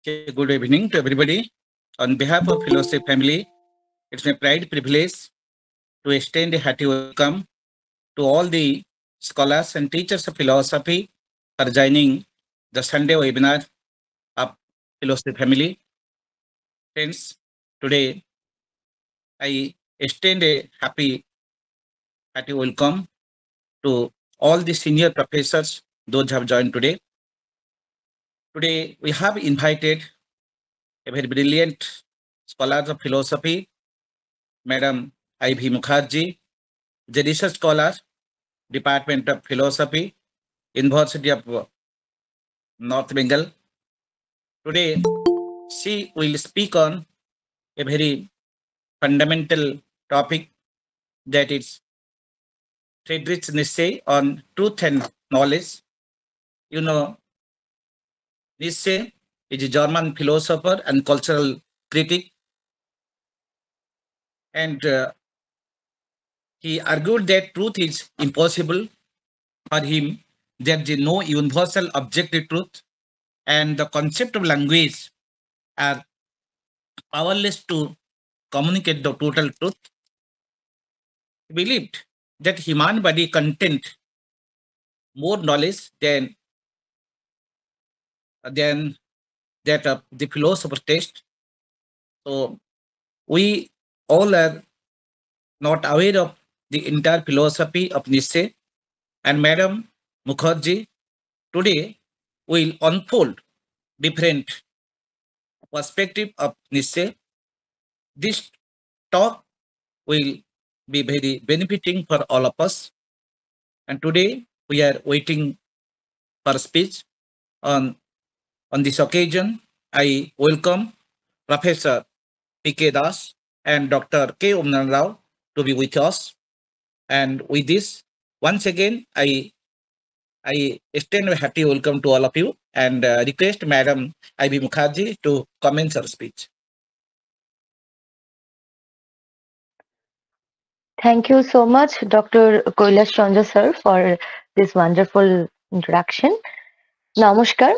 Okay, good evening to everybody. On behalf of Philosophy family, it's my pride privilege to extend a hearty welcome to all the scholars and teachers of philosophy for joining the Sunday webinar of Philosophy family. Friends, today I extend a hearty welcome to all the senior professors, those who have joined today. Today we have invited a very brilliant scholar of philosophy, Madam I.V. Mukharjee, the research scholar, Department of Philosophy, University of North Bengal. Today, she will speak on a very fundamental topic, that is Friedrich Nitzsche on truth and knowledge. You know, Nietzsche is a German philosopher and cultural critic, and he argued that truth is impossible for him. There is no universal objective truth, and the concept of language are powerless to communicate the total truth. He believed that human body contained more knowledge than that of the philosopher's taste. So we all are not aware of the entire philosophy of Nietzsche, and Madam Mukherjee today will unfold different perspective of Nietzsche. This talk will be very benefiting for all of us. And today we are waiting for speech on this occasion. I welcome Professor P.K. Das and Dr. K. Umnan Rao to be with us. And with this, once again, I extend a hearty welcome to all of you and request Madam I.B. Mukherjee to commence her speech. Thank you so much, Dr. Kailash Chandra sir, for this wonderful introduction. Namaskar.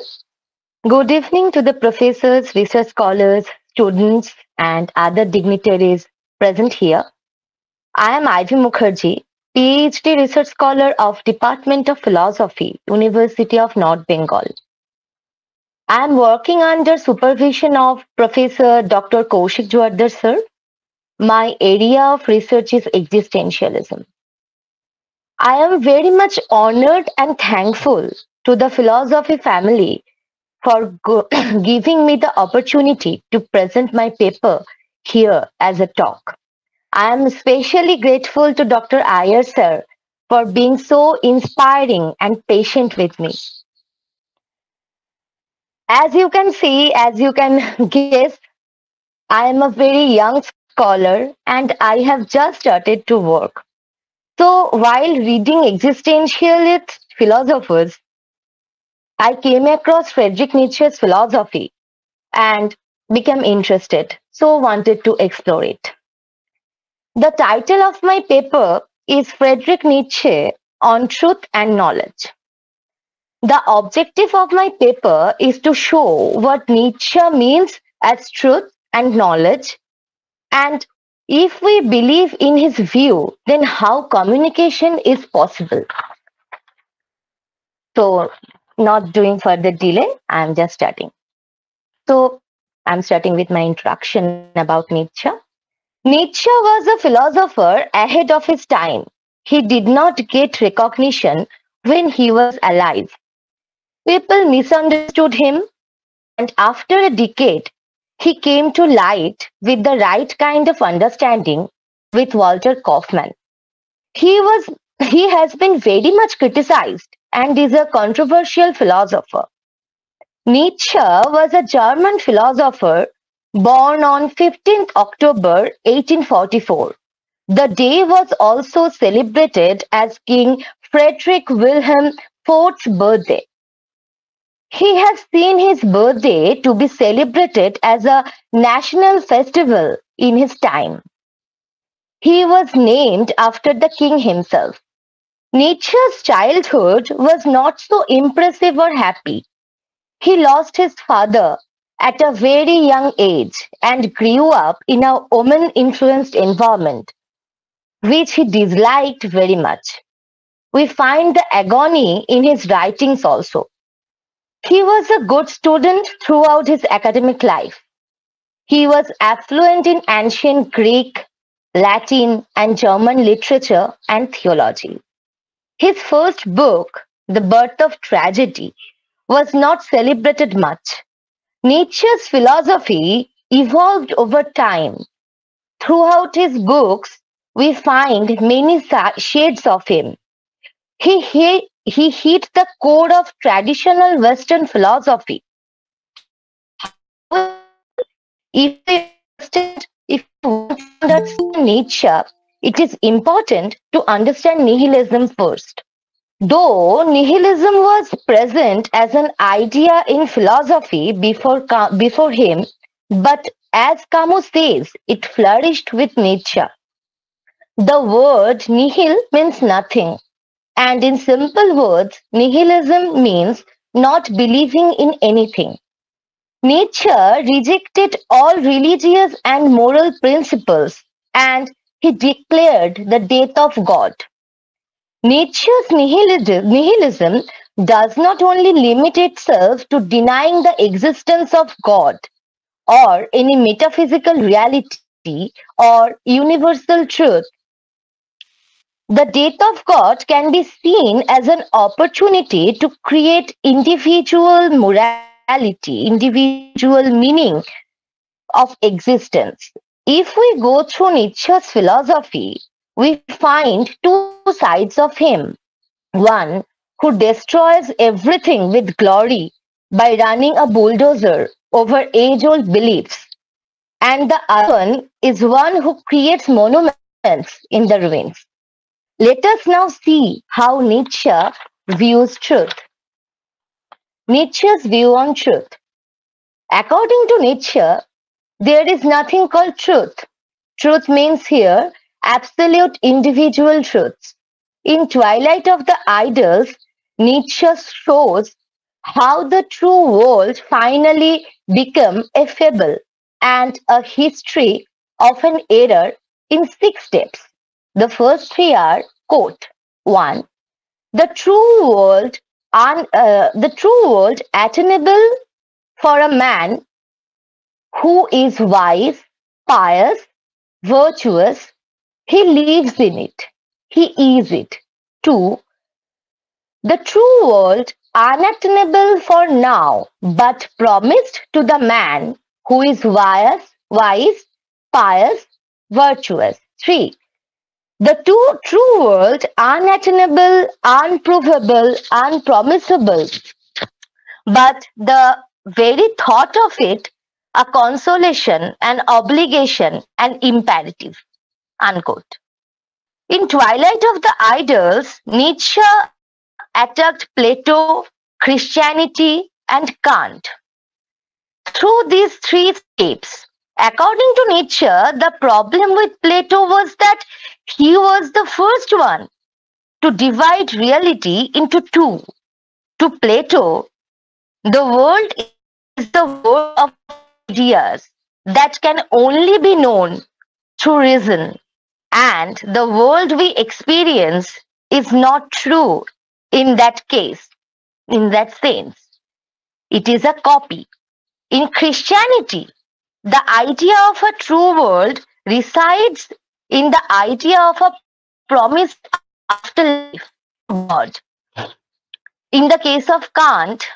Good evening to the professors, research scholars, students, and other dignitaries present here. I am Ivy Mukherjee, PhD research scholar of Department of Philosophy, University of North Bengal. I am working under supervision of Professor Dr. Kaushik Juardar sir. My area of research is existentialism. I am very much honored and thankful to the philosophy family for giving me the opportunity to present my paper here as a talk. I am especially grateful to Dr. Iyer sir for being so inspiring and patient with me. As you can see, as you can guess, I am a very young scholar and I have just started to work. So while reading existentialist philosophers, I came across Friedrich Nietzsche's philosophy and became interested, so wanted to explore it. The title of my paper is Friedrich Nietzsche on Truth and Knowledge. The objective of my paper is to show what Nietzsche means as truth and knowledge, and if we believe in his view, then how communication is possible. So, not doing further delay, I'm just starting. So, I'm starting with my introduction about Nietzsche. Nietzsche was a philosopher ahead of his time. He did not get recognition when he was alive. People misunderstood him, and after a decade, he came to light with the right kind of understanding with Walter Kaufmann. He was he has been very much criticized and is a controversial philosopher. Nietzsche was a German philosopher born on 15th October 1844. The day was also celebrated as King Friedrich Wilhelm IV's birthday. He has seen his birthday to be celebrated as a national festival in his time. He was named after the king himself. Nietzsche's childhood was not so impressive or happy. He lost his father at a very young age and grew up in a woman influenced environment, which he disliked very much. We find the agony in his writings also. He was a good student throughout his academic life. He was affluent in ancient Greek, Latin, and German literature and theology. His first book, The Birth of Tragedy, was not celebrated much. Nietzsche's philosophy evolved over time. Throughout his books, we find many shades of him. He hit the core of traditional Western philosophy. However, if you want to understand Nietzsche, it is important to understand nihilism first. Though nihilism was present as an idea in philosophy before him, but as Camus says, it flourished with Nietzsche. The word nihil means nothing, and in simple words, nihilism means not believing in anything. Nietzsche rejected all religious and moral principles, and he declared the death of God. Nietzsche's nihilism does not only limit itself to denying the existence of God or any metaphysical reality or universal truth. The death of God can be seen as an opportunity to create individual morality, individual meaning of existence. If we go through Nietzsche's philosophy, we find two sides of him. One who destroys everything with glory by running a bulldozer over age old beliefs, and the other one is one who creates monuments in the ruins. Let us now see how Nietzsche views truth. Nietzsche's view on truth. According to Nietzsche, there is nothing called truth. Truth means here absolute individual truths. In Twilight of the Idols, Nietzsche shows how the true world finally became a fable and a history of an error in 6 steps. The first three are quote 1. The true world attainable for a man who is wise, pious, virtuous. He lives in it. He is it. 2. The true world unattainable for now, but promised to the man who is wise, pious, virtuous. 3. The true world unattainable, unprovable, unpromisable, but the very thought of it a consolation, an obligation, an imperative. Unquote. In Twilight of the Idols, Nietzsche attacked Plato, Christianity, and Kant. Through these three steps, according to Nietzsche, the problem with Plato was that he was the first one to divide reality into two. To Plato, the world is the world of ideas that can only be known through reason, and the world we experience is not true in that case, in that sense. It is a copy. In Christianity, the idea of a true world resides in the idea of a promised afterlife, God. In the case of Kant,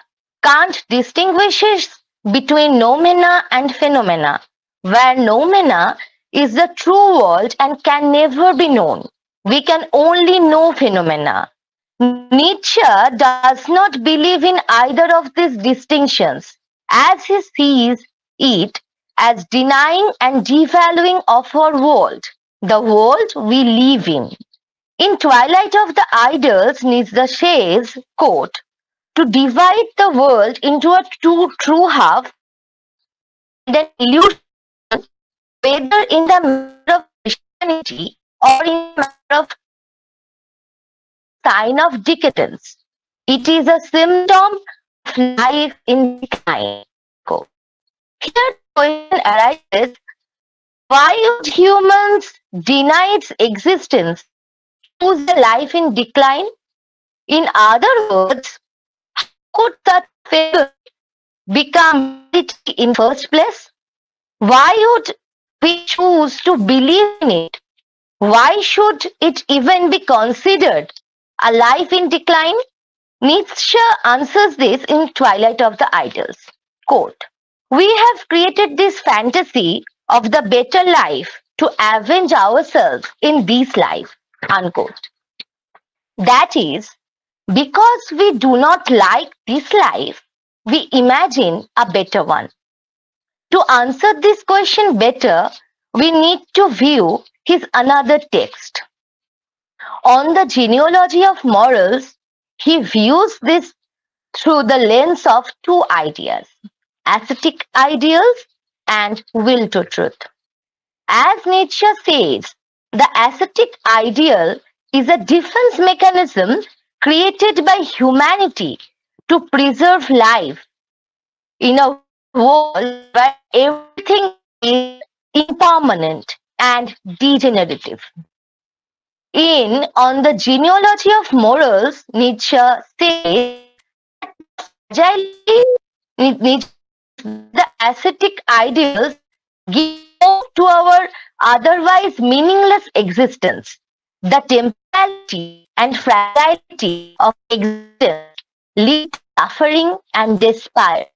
Kant distinguishes between noumena and phenomena, where noumena is the true world and can never be known. We can only know phenomena. Nietzsche does not believe in either of these distinctions, as he sees it as denying and devaluing of our world, the world we live in. In Twilight of the Idols, Nietzsche says, quote, to divide the world into a true half and an illusion, whether in the matter of Christianity or in the matter of is a sign of decadence. It is a symptom of life in decline. Here the question arises, why would humans deny its existence and choose a life in decline? In other words, how could such a fable become reality in first place? Why would we choose to believe in it? Why should it even be considered a life in decline? Nietzsche answers this in Twilight of the Idols. Quote, we have created this fantasy of the better life to avenge ourselves in this life. Unquote. That is, because we do not like this life, we imagine a better one. To answer this question better, we need to view his another text. On the genealogy of morals, he views this through the lens of two ideas, ascetic ideals and will to truth. As Nietzsche says, the ascetic ideal is a defense mechanism created by humanity to preserve life in a world where everything is impermanent and degenerative. In On the Genealogy of Morals, Nietzsche says fragility, Nietzsche says the ascetic ideals give hope to our otherwise meaningless existence. The temporality and fragility of existence lead to suffering and despair.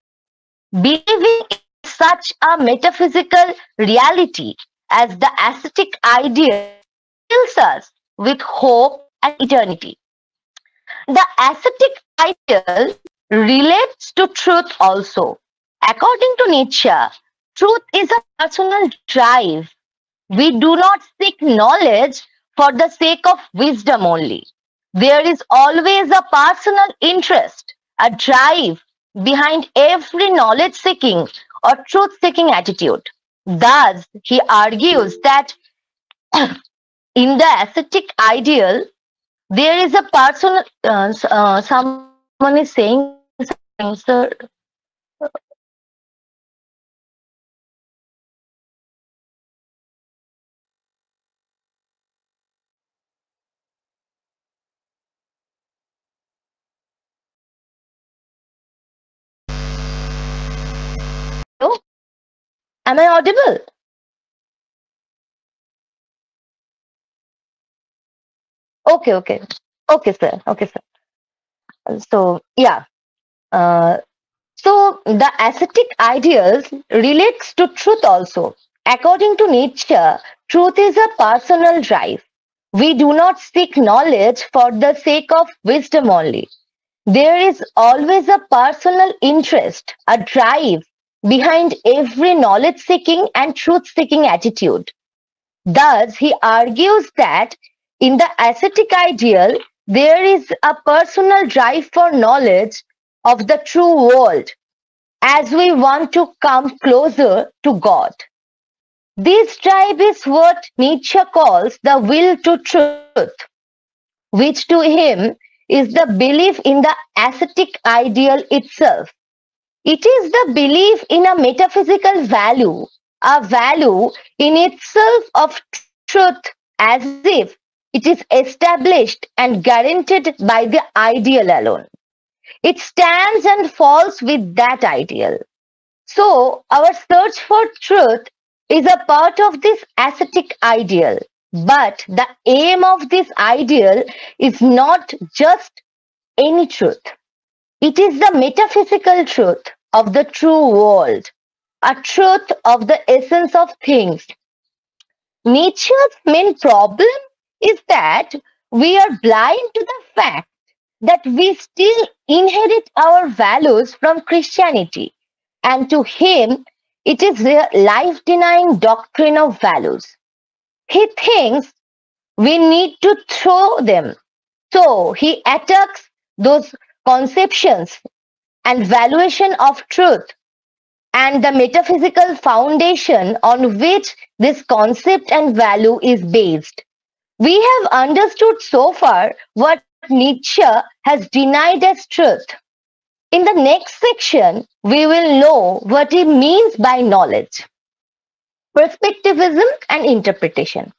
Believing in such a metaphysical reality as the ascetic ideal fills us with hope and eternity. The ascetic ideal relates to truth also. According to Nietzsche, truth is a personal drive. We do not seek knowledge for the sake of wisdom only. There is always a personal interest, a drive behind every knowledge seeking or truth seeking attitude. Thus, he argues that in the ascetic ideal, there is a personal. Someone is saying something, sir. Hello? Am I audible? Okay, okay. Okay, sir. Okay, sir. So, yeah. Uh, so, the ascetic ideals relates to truth also. According to Nietzsche, truth is a personal drive. We do not seek knowledge for the sake of wisdom only. There is always a personal interest, a drive behind every knowledge seeking and truth seeking attitude. Thus, he argues that in the ascetic ideal, there is a personal drive for knowledge of the true world as we want to come closer to God. This drive is what Nietzsche calls the will to truth, which to him is the belief in the ascetic ideal itself. It is the belief in a metaphysical value, a value in itself of truth, as if it is established and guaranteed by the ideal alone. It stands and falls with that ideal. So, our search for truth is a part of this ascetic ideal. But the aim of this ideal is not just any truth. It is the metaphysical truth of the true world, a truth of the essence of things. Nietzsche's main problem is that we are blind to the fact that we still inherit our values from Christianity, and to him, it is a life denying doctrine of values. He thinks we need to throw them, so he attacks those conceptions and valuation of truth and the metaphysical foundation on which this concept and value is based. We have understood so far what Nietzsche has denied as truth. In the next section, we will know what he means by knowledge, perspectivism, and interpretation.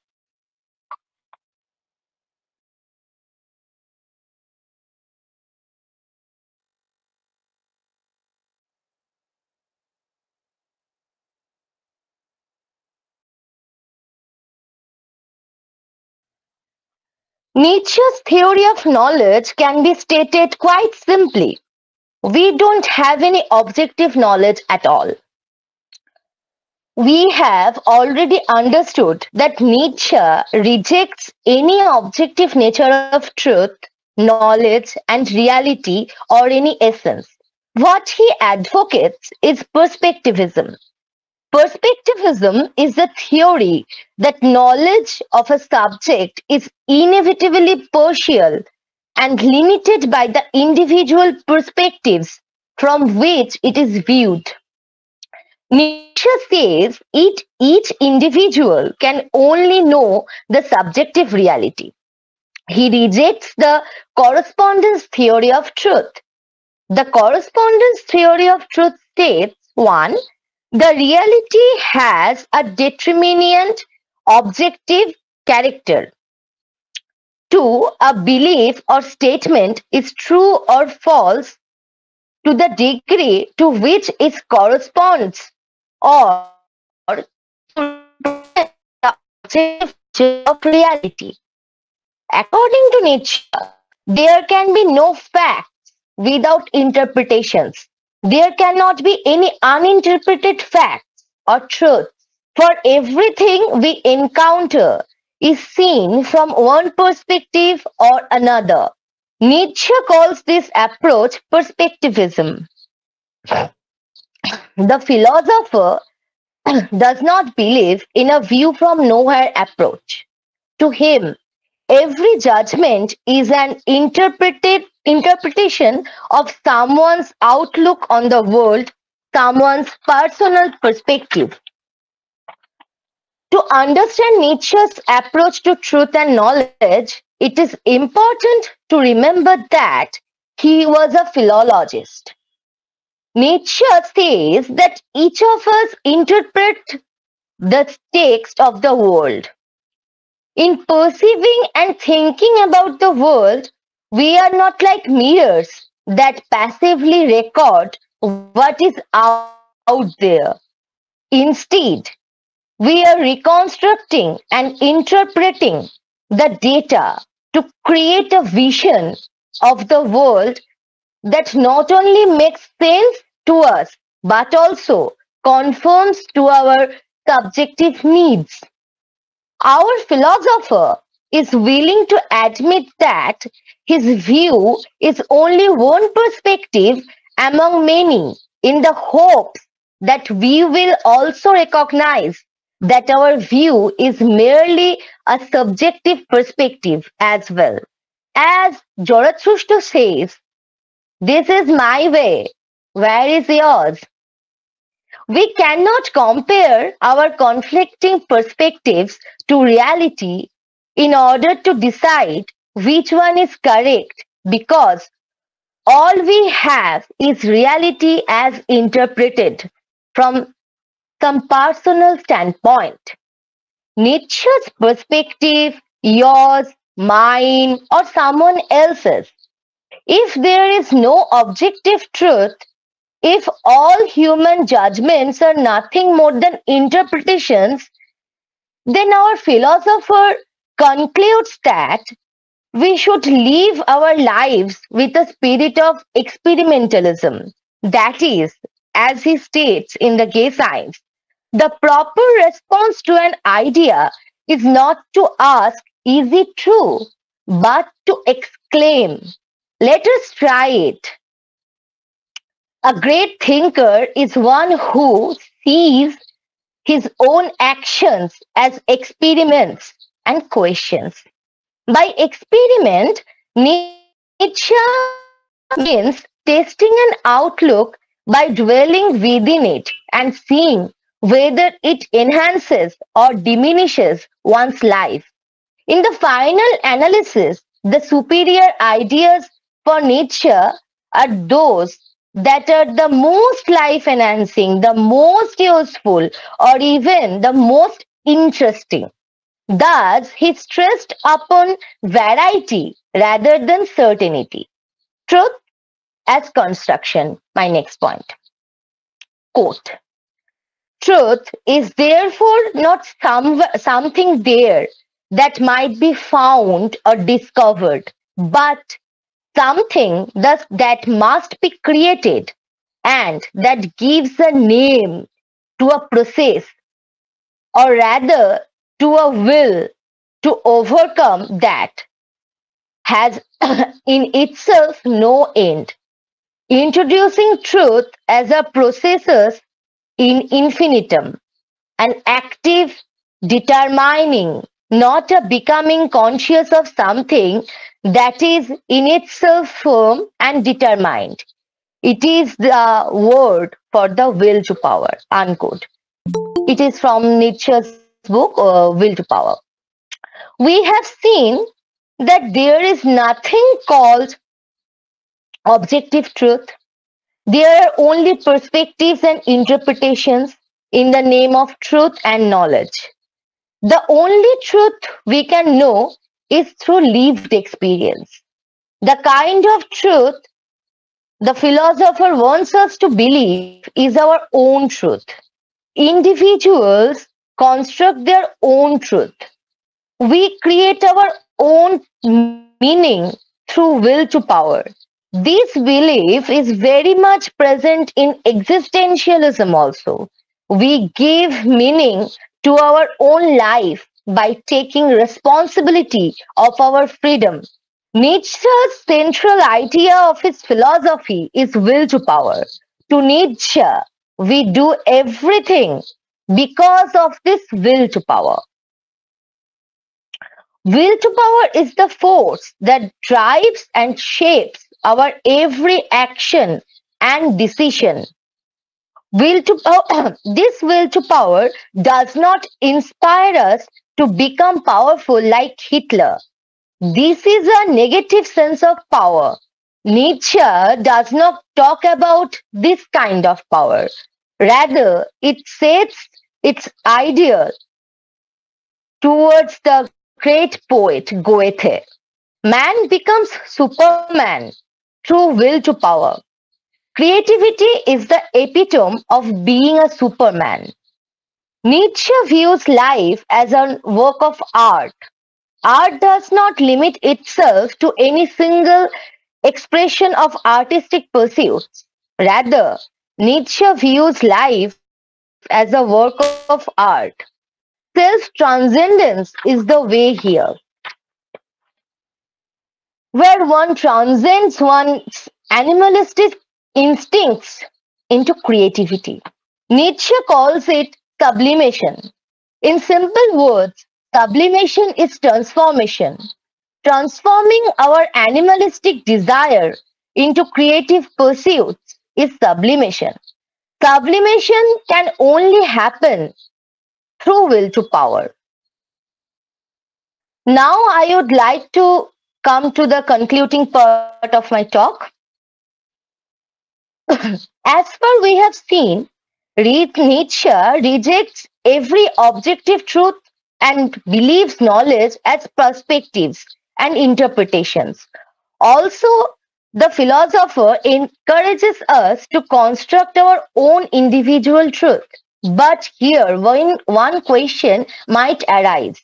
Nietzsche's theory of knowledge can be stated quite simply. We don't have any objective knowledge at all. We have already understood that Nietzsche rejects any objective nature of truth, knowledge, and reality or any essence. What he advocates is perspectivism. Perspectivism is the theory that knowledge of a subject is inevitably partial and limited by the individual perspectives from which it is viewed. Nietzsche says each individual can only know the subjective reality. He rejects the correspondence theory of truth. The correspondence theory of truth states 1. The reality has a determinate objective character. 2. A belief or statement is true or false to the degree to which it corresponds or to represent the objective nature of reality. According to Nietzsche, there can be no facts without interpretations. There cannot be any uninterpreted facts or truths. For everything we encounter is seen from one perspective or another. Nietzsche calls this approach perspectivism. The philosopher does not believe in a view from nowhere approach. To him, every judgment is an interpretation of someone's outlook on the world, someone's personal perspective. To understand Nietzsche's approach to truth and knowledge, it is important to remember that he was a philologist. Nietzsche says that each of us interpret the text of the world. In perceiving and thinking about the world, we are not like mirrors that passively record what is out there. Instead, we are reconstructing and interpreting the data to create a vision of the world that not only makes sense to us but also conforms to our subjective needs. Our philosopher is willing to admit that his view is only one perspective among many, in the hopes that we will also recognize that our view is merely a subjective perspective as well. As Zarathustra says, this is my way, where is yours? We cannot compare our conflicting perspectives to reality in order to decide which one is correct because all we have is reality as interpreted from some personal standpoint. Nietzsche's perspective, yours, mine, or someone else's. If there is no objective truth, if all human judgments are nothing more than interpretations, then our philosopher concludes that we should live our lives with a spirit of experimentalism. That is, as he states in the Gay Science, the proper response to an idea is not to ask, is it true? But to exclaim, let us try it. A great thinker is one who sees his own actions as experiments and questions. By experiment, Nietzsche means testing an outlook by dwelling within it and seeing whether it enhances or diminishes one's life. In the final analysis, the superior ideas for Nietzsche are those that are the most life enhancing, the most useful, or even the most interesting. Thus, he stressed upon variety rather than certainty. Truth as construction. My next point. Quote. Truth is therefore not something there that might be found or discovered, but something that must be created and that gives a name to a process, or rather to a will to overcome that has in itself no end. Introducing truth as a processus in infinitum, an active determining, not a becoming conscious of something that is in itself firm and determined. It is the word for the will to power. Unquote. It is from Nietzsche's book, Will to Power. We have seen that there is nothing called objective truth. There are only perspectives and interpretations in the name of truth and knowledge. The only truth we can know is through lived experience. The kind of truth the philosopher wants us to believe is our own truth. Individuals construct their own truth. We create our own meaning through will to power. This belief is very much present in existentialism also. We give meaning to our own life by taking responsibility of our freedom. Nietzsche's central idea of his philosophy is will to power. To Nietzsche, we do everything because of this will to power. Will to power is the force that drives and shapes our every action and decision. Will to this will to power does not inspire us to become powerful like Hitler. This is a negative sense of power. Nietzsche does not talk about this kind of power. Rather, it sets its ideal towards the great poet Goethe. Man becomes Superman through will to power. Creativity is the epitome of being a Superman. Nietzsche views life as a work of art. Art does not limit itself to any single expression of artistic pursuits. Rather, Nietzsche views life as a work of art. Self-transcendence is the way here, where one transcends one's animalistic instincts into creativity. Nietzsche calls it sublimation. In simple words, sublimation is transformation, transforming our animalistic desire into creative pursuits is sublimation. Sublimation can only happen through will to power. Now I would like to come to the concluding part of my talk. As far we have seen, Nietzsche rejects every objective truth and believes knowledge as perspectives and interpretations. Also, the philosopher encourages us to construct our own individual truth. But here, one question might arise.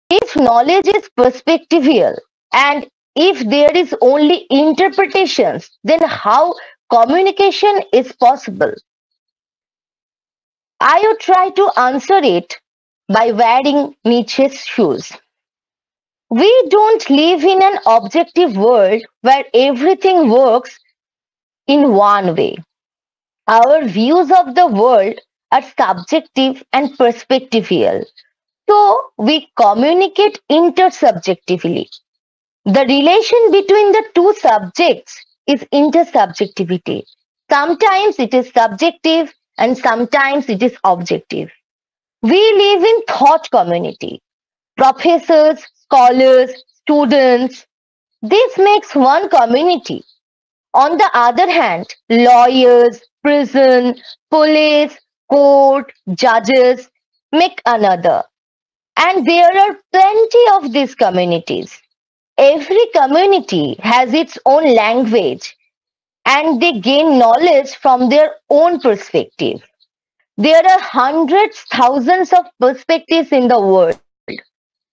If knowledge is perspectival and if there is only interpretations, then how communication is possible? I would try to answer it by wearing Nietzsche's shoes. We don't live in an objective world where everything works in one way. Our views of the world are subjective and perspectival. So we communicate intersubjectively. The relation between the two subjects is intersubjectivity. Sometimes it is subjective and sometimes it is objective. We live in thought community. Professors, scholars, students. This makes one community. On the other hand, lawyers, prison, police, court, judges make another. And there are plenty of these communities. Every community has its own language and they gain knowledge from their own perspective. There are hundreds, thousands of perspectives in the world.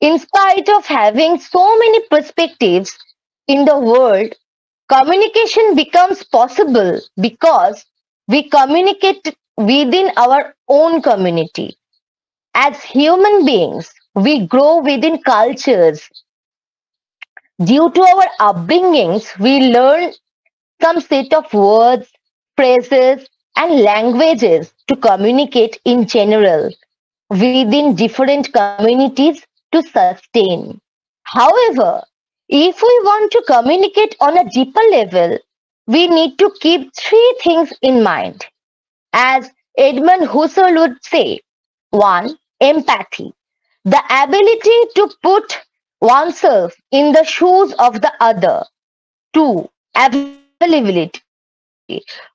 In spite of having so many perspectives in the world, communication becomes possible because we communicate within our own community. As human beings, we grow within cultures. Due to our upbringings, we learn some set of words, phrases, and languages to communicate in general within different communities to sustain. However, if we want to communicate on a deeper level, we need to keep three things in mind. As Edmund Husserl would say, one, empathy, the ability to put oneself in the shoes of the other. Two, availability,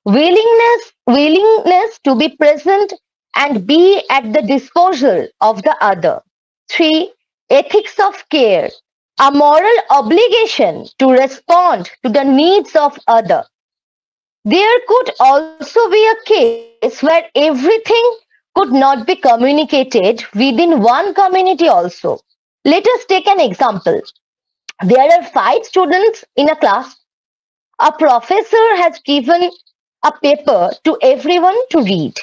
willingness to be present and be at the disposal of the other. Three, ethics of care, a moral obligation to respond to the needs of other. There could also be a case where everything could not be communicated within one community also. Let us take an example. There are five students in a class. A professor has given a paper to everyone to read.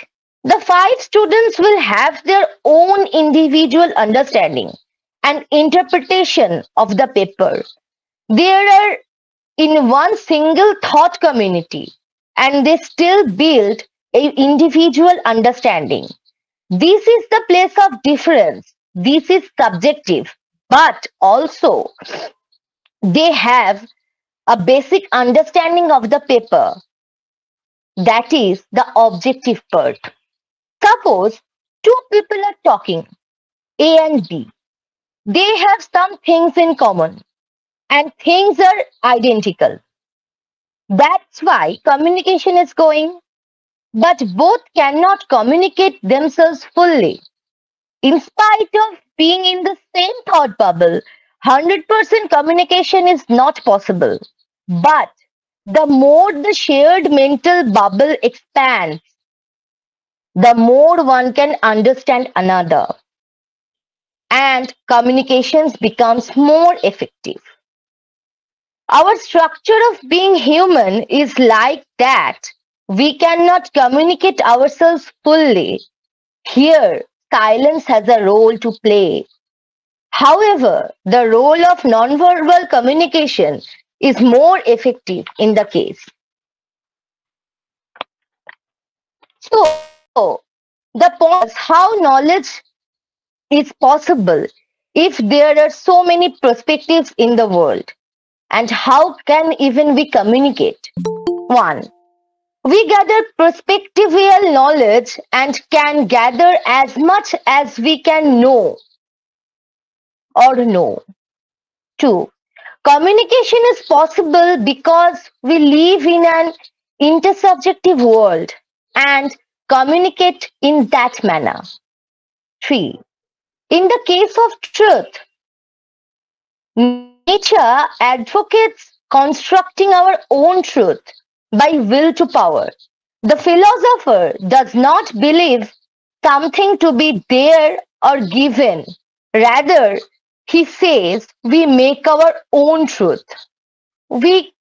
The five students will have their own individual understanding and interpretation of the paper. They are in one single thought community and they still build a individual understanding. This is the place of difference. This is subjective, but also they have a basic understanding of the paper. That is the objective part. Suppose two people are talking, A and B. They have some things in common and things are identical. That's why communication is going, but both cannot communicate themselves fully. In spite of being in the same thought bubble, 100% communication is not possible. But the more the shared mental bubble expands, the more one can understand another and communications becomes more effective. Our structure of being human is like that. We cannot communicate ourselves fully. Here, silence has a role to play. However, the role of nonverbal communication is more effective in the case. So, the point was how knowledge is possible if there are so many perspectives in the world, and how can even we communicate? One, we gather perspectival knowledge and can gather as much as we can know or know. Two, communication is possible because we live in an intersubjective world and communicate in that manner. Three, in the case of truth, nature advocates constructing our own truth by will to power. The philosopher does not believe something to be there or given. Rather, he says we make our own truth. We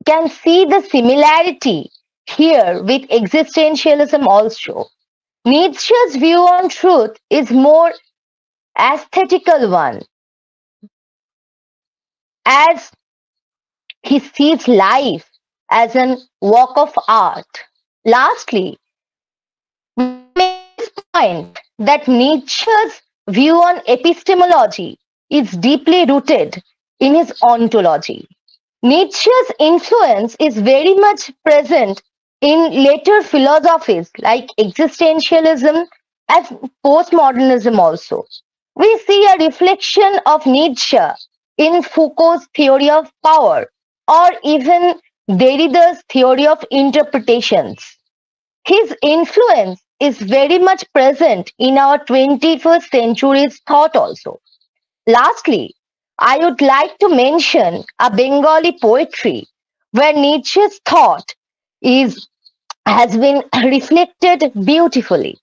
can see the similarity here with existentialism also. Nietzsche's view on truth is more aesthetical one, as he sees life as an work of art. Lastly, we can make this point that Nietzsche's view on epistemology is deeply rooted in his ontology. Nietzsche's influence is very much present in later philosophies like existentialism and postmodernism also. We see a reflection of Nietzsche in Foucault's theory of power or even Derrida's theory of interpretations. His influence is very much present in our 21st century's thought also. Lastly, I would like to mention a Bengali poetry where Nietzsche's thought is has been reflected beautifully.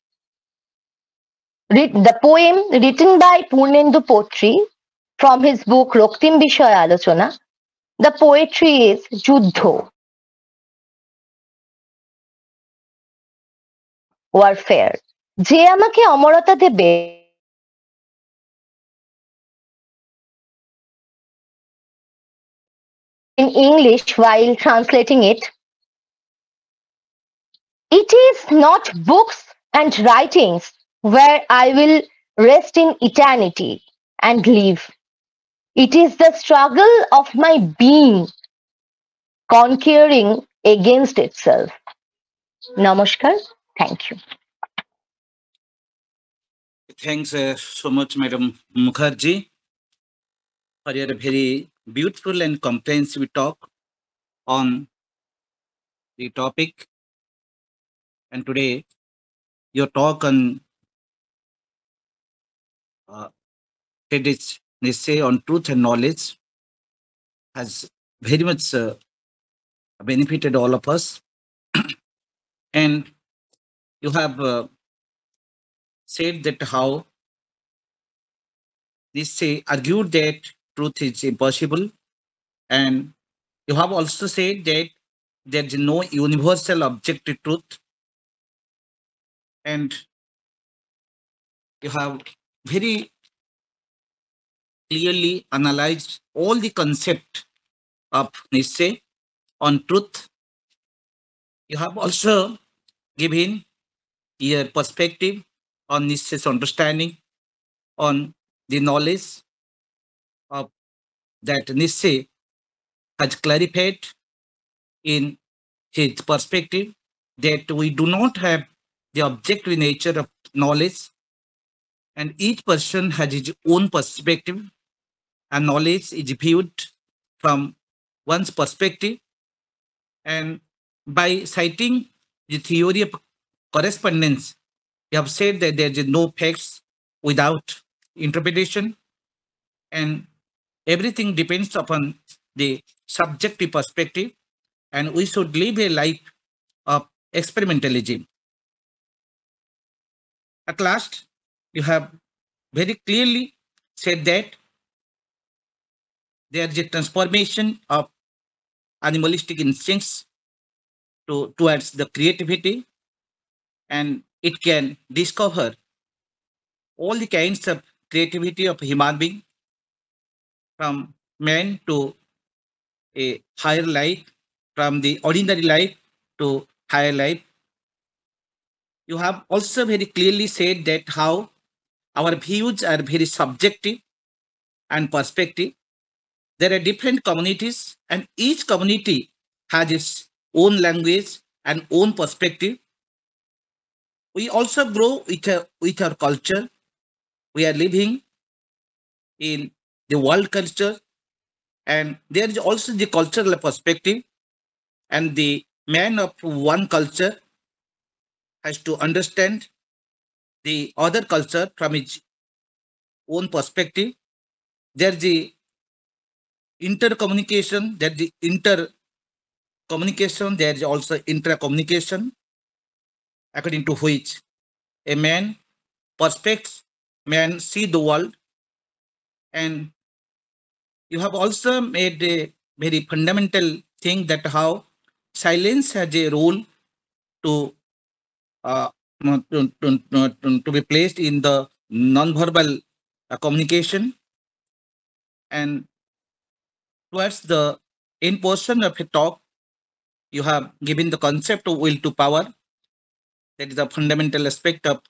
The poem written by Purnendu Potri from his book Roktim Bishoy Alochona, the poetry is Juddho, warfare. যে আমাকে অমরতা দেবে in English while translating it. It is not books and writings where I will rest in eternity and live. It is the struggle of my being conquering against itself. Namaskar. Thank you. Thanks so much, Madam Mukherjee, for your very beautiful and comprehensive talk on the topic. And today, your talk on uh, Friedrich Nitzsche on truth and knowledge has very much benefited all of us. And you have said that how Nietzsche argued that truth is impossible, and you have also said that there is no universal objective truth, and you have very clearly analyzed all the concept of Nietzsche on truth. You have also given your perspective on Nietzsche's understanding on the knowledge of that Nietzsche has clarified in his perspective that we do not have the objective nature of knowledge, and each person has his own perspective, and knowledge is viewed from one's perspective. And by citing the theory of correspondence, you have said that there is no facts without interpretation, and everything depends upon the subjective perspective, and we should live a life of experimentalism. At last, you have very clearly said that there is a transformation of animalistic instincts towards the creativity, and it can discover all the kinds of creativity of human being, from man to a higher life, from the ordinary life to higher life. You have also very clearly said that how our views are very subjective and perspective. There are different communities, and each community has its own language and own perspective. We also grow with our culture. We are living in the world culture, and there is also the cultural perspective, and the man of one culture has to understand the other culture from his own perspective. There's the intercommunication, there's the intercommunication, there's also intercommunication, according to which a man perspects, man see the world. And you have also made a very fundamental thing that how silence has a role to uh, to be placed in the non-verbal communication. And towards the end portion of a talk, you have given the concept of will to power. That is a fundamental aspect of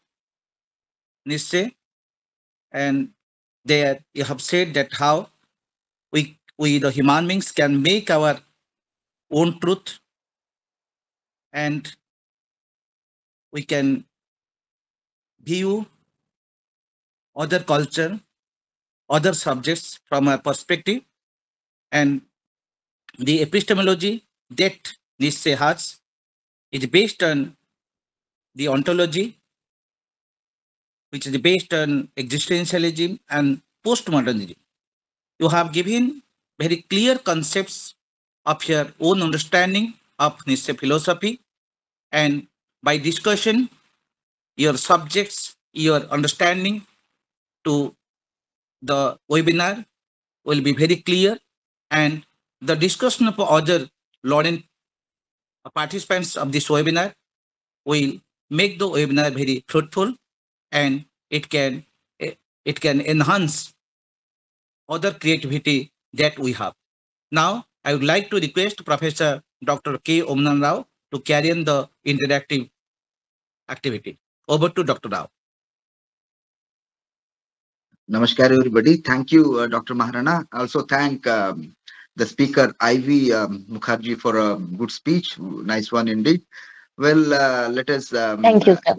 Nietzsche. And there you have said that how we the human beings can make our own truth, and we can view other culture, other subjects from a perspective. And the epistemology, that Nietzsche has is based on the ontology, which is based on existentialism and postmodernism. You have given very clear concepts of your own understanding of Nietzsche philosophy, and by discussion, your subjects, your understanding to the webinar will be very clear, and the discussion of other learning participants of this webinar will make the webinar very fruitful, and it can enhance other creativity that we have. Now, I would like to request Professor Dr. K. Omnan Rao to carry on the interactive activity. Over to Dr. Rao. Namaskar, everybody. Thank you, Dr. Maharana. Also thank the speaker, Ivy Mukharjee, for a good speech. Nice one indeed. Well, let us. Thank you, sir.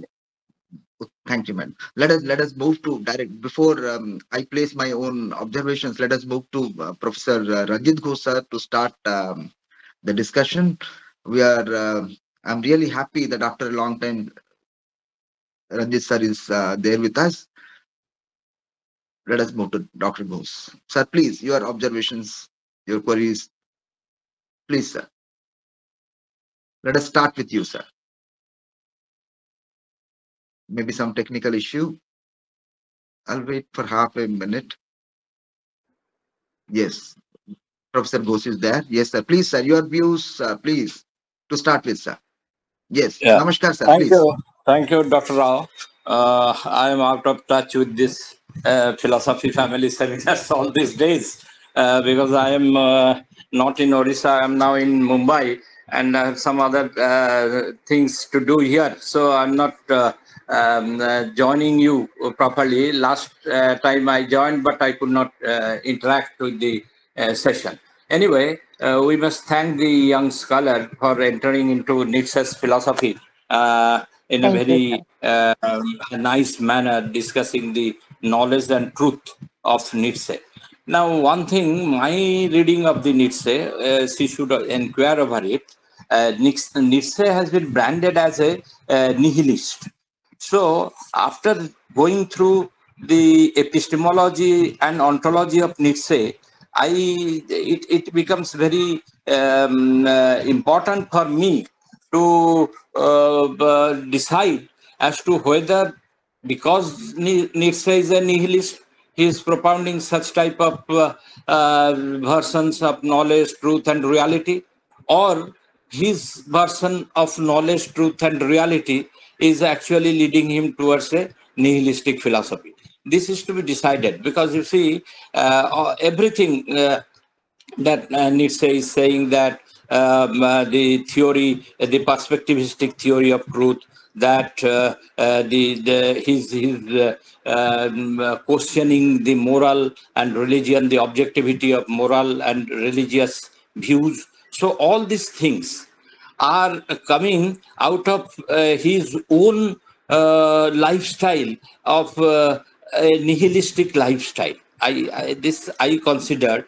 Thank you, man. Let us move to direct. Before I place my own observations, let us move to Professor Ranjit Ghosa to start the discussion. We are. I'm really happy that after a long time, Ranjit sir is there with us. Let us move to Dr. Ghosh. Sir, please, your observations, your queries. Please, sir. Let us start with you, sir. Maybe some technical issue. I'll wait for half a minute. Yes. Professor Ghosh is there. Yes, sir. Please, sir, your views, please, to start with, sir. Yes. Yeah. Namaskar, sir. Thank Please. you. Thank you, Dr. Rao. I am out of touch with this philosophy family seminars all these days because I am not in Orissa. I am now in Mumbai and I have some other things to do here. So I'm not joining you properly. Last time I joined, but I could not interact with the session. Anyway, we must thank the young scholar for entering into Nietzsche's philosophy in a very nice manner, discussing the knowledge and truth of Nietzsche. Now, one thing, my reading of the Nietzsche, she should inquire over it. Nietzsche has been branded as a nihilist. So, after going through the epistemology and ontology of Nietzsche, it becomes very important for me to decide as to whether, because Nietzsche is a nihilist, he is propounding such type of versions of knowledge, truth, and reality, or his version of knowledge, truth, and reality is actually leading him towards a nihilistic philosophy. This is to be decided because you see, everything that Nietzsche is saying that the theory, the perspectivistic theory of truth, that his questioning the moral and religion, the objectivity of moral and religious views. So all these things are coming out of his own lifestyle of a nihilistic lifestyle. I consider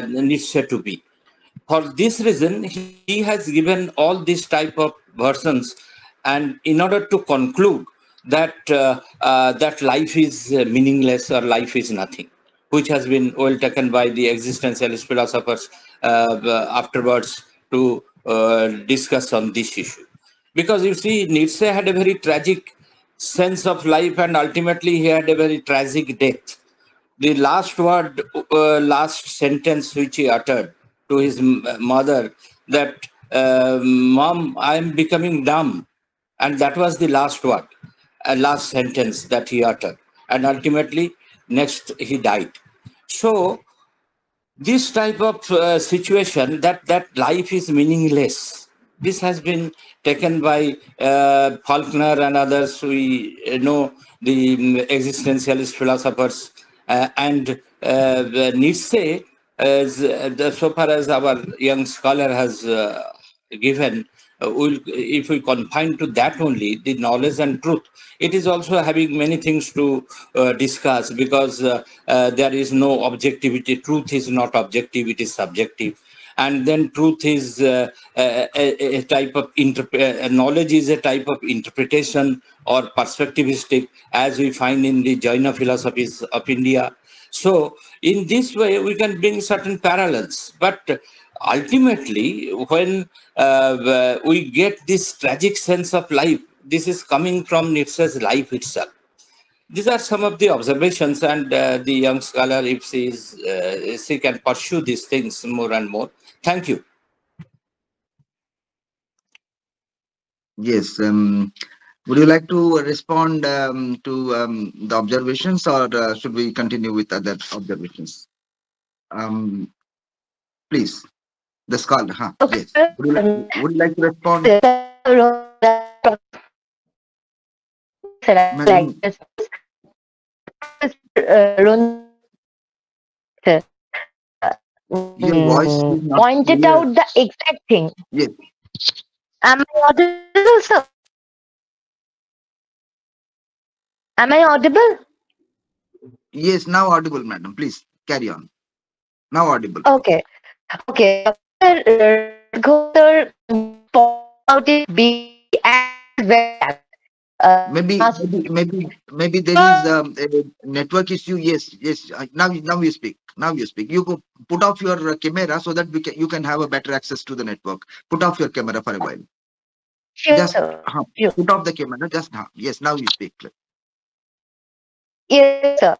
Nietzsche to be. For this reason, he has given all these type of versions, and in order to conclude that that life is meaningless or life is nothing, which has been well taken by the existentialist philosophers afterwards to discuss on this issue. Because you see, Nietzsche had a very tragic sense of life, and ultimately he had a very tragic death. The last word, last sentence which he uttered to his mother, that, Mom, I am becoming dumb. And that was the last word, last sentence that he uttered. And ultimately, next he died. So, this type of situation, that life is meaningless, this has been taken by Faulkner and others. We know the existentialist philosophers, and Nietzsche, so far as our young scholar has given, if we confine to that only, the knowledge and truth, it is also having many things to discuss, because there is no objectivity. Truth is not objective, it is subjective. and then truth is a type of knowledge is a type of interpretation or perspectivistic, as we find in the Jaina philosophies of India. So in this way, we can bring certain parallels. But ultimately, when we get this tragic sense of life, this is coming from Nietzsche's life itself. These are some of the observations, and the young scholar, if she can pursue these things more and more. Thank you. Yes. Would you like to respond to the observations, or should we continue with other observations? Um, Please, the scholar. Huh? Okay. Yes. Would you like to respond, Like madam? this, Your voice is not pointed clear. out the exact thing. Yes. Am I audible, sir? Am I audible? Yes. Now audible, madam. Please carry on. Now audible. Okay. Okay. Sir, point out it be as well. Maybe there is a network issue. Yes. Yes. Now you speak. Now you speak. You go put off your camera so that you can have a better access to the network. Put off your camera for a while. Sure, Just sir. Sure. put off the camera. Just yes. Now you speak. Yes, sir.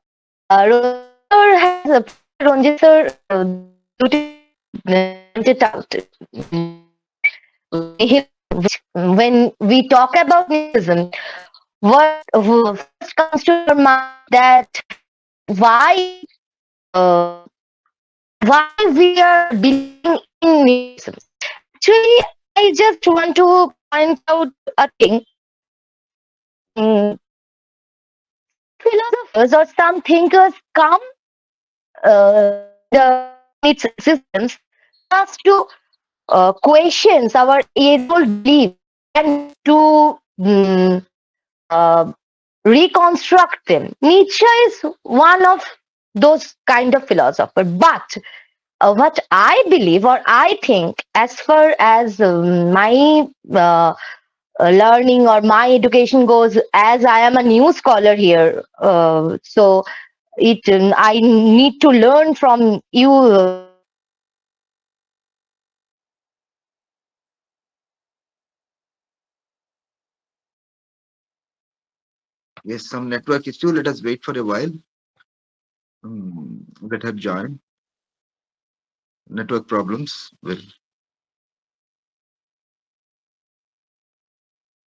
Sir has a Ranjit sir pointed out when we talk about nihilism, what first comes to your mind that why uh, why we are believing in nihilism. Actually, I just want to point out a thing. Mm, Philosophers or some thinkers come the its systems just to questions our age-old belief and to uh, reconstruct them. Nietzsche is one of those kind of philosophers. But what I believe or I think, as far as my learning or my education goes, as I am a new scholar here, so it I need to learn from you. Yes. Some network issue. Let us wait for a while. Let her join. Network problems will.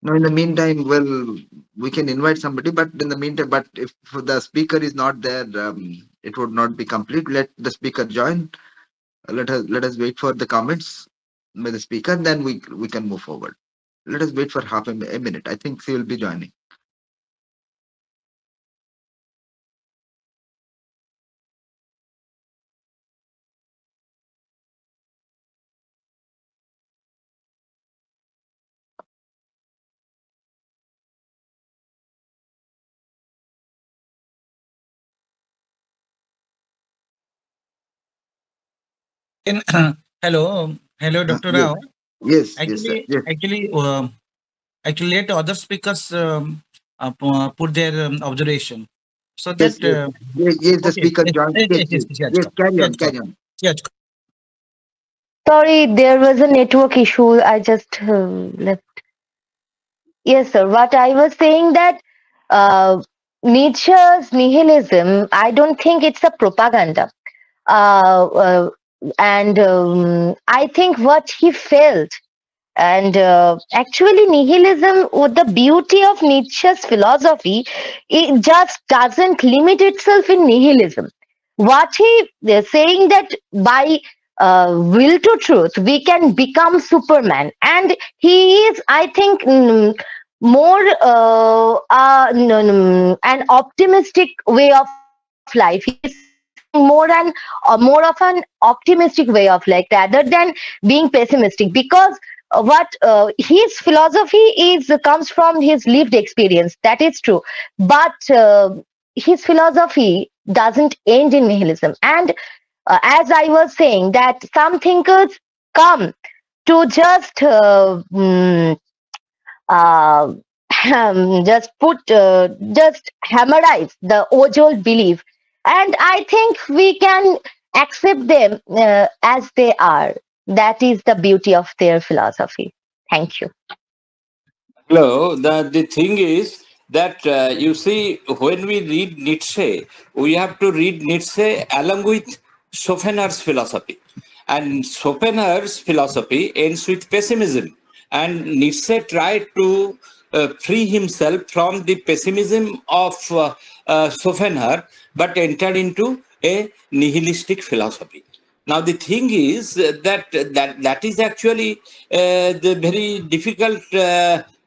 Now, in the meantime, well, we can invite somebody, but in the meantime, but if the speaker is not there, it would not be complete. Let the speaker join. Let us wait for the comments by the speaker, then we can move forward. Let us wait for half a minute. I think she will be joining. In, hello, Dr. Yes, Rao. yes, sir. Actually, Yes, actually, actually, let other speakers put their observation so yes, that yes, yes, yes. The okay, speaker yes, joined. yes, Yes, yes, yes, yes, yes, yes. Carry yes, on, carry on. yes. Sorry, there was a network issue. I just left. Yes, sir. What I was saying that uh, Nietzsche's nihilism, I don't think it's a propaganda. Uh, uh, and I think what he felt, and actually nihilism, with the beauty of Nietzsche's philosophy, it just doesn't limit itself in nihilism. What he is saying that by will to truth we can become Superman, and he is, I think, more an optimistic way of life. He is more of an optimistic way of life rather than being pessimistic, because what his philosophy is comes from his lived experience, that is true, but his philosophy doesn't end in nihilism. And as I was saying, that some thinkers come to just uh, just hammerize the age-old belief, and I think we can accept them as they are. That is the beauty of their philosophy. Thank you. Hello, the thing is that you see, when we read Nietzsche, we have to read Nietzsche along with Schopenhauer's philosophy. And Schopenhauer's philosophy ends with pessimism. And Nietzsche tried to free himself from the pessimism of Schopenhauer, but entered into a nihilistic philosophy. Now the thing is that is actually the very difficult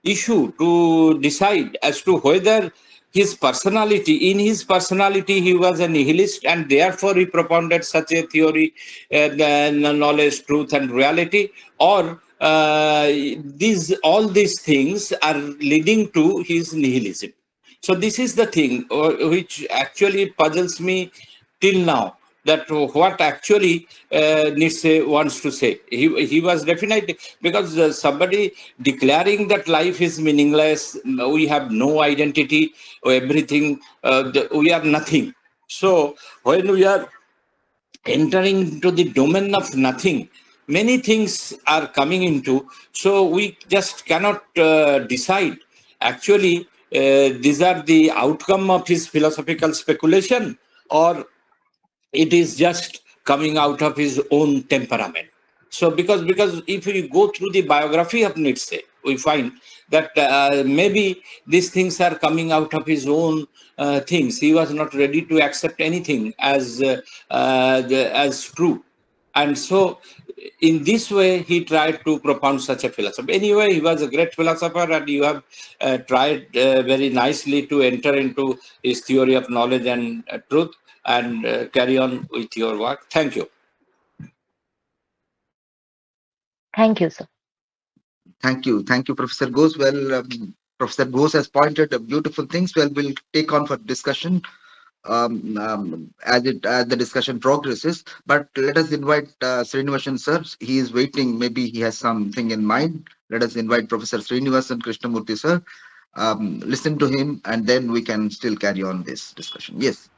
issue to decide as to whether in his personality he was a nihilist and therefore he propounded such a theory, knowledge, truth and reality, or all these things are leading to his nihilism. So this is the thing which actually puzzles me till now, that what actually Nietzsche wants to say. He was definitely, because somebody declaring that life is meaningless, we have no identity, everything, we are nothing. So when we are entering into the domain of nothing, many things are coming into, so we just cannot decide. Actually, these are the outcome of his philosophical speculation, or it is just coming out of his own temperament. So because if we go through the biography of Nietzsche, we find that maybe these things are coming out of his own things. He was not ready to accept anything as true. And so in this way, he tried to propound such a philosophy. Anyway, he was a great philosopher, and you have tried very nicely to enter into his theory of knowledge and truth, and carry on with your work. Thank you. Thank you, sir. Thank you, Professor Ghosh. Well, Professor Ghosh has pointed out beautiful things. Well, we'll take on for discussion as the discussion progresses. But let us invite Srinivasan sir. He is waiting. Maybe he has something in mind. Let us invite Professor Srinivasan Krishnamurthy sir. Listen to him, and then we can still carry on this discussion. Yes,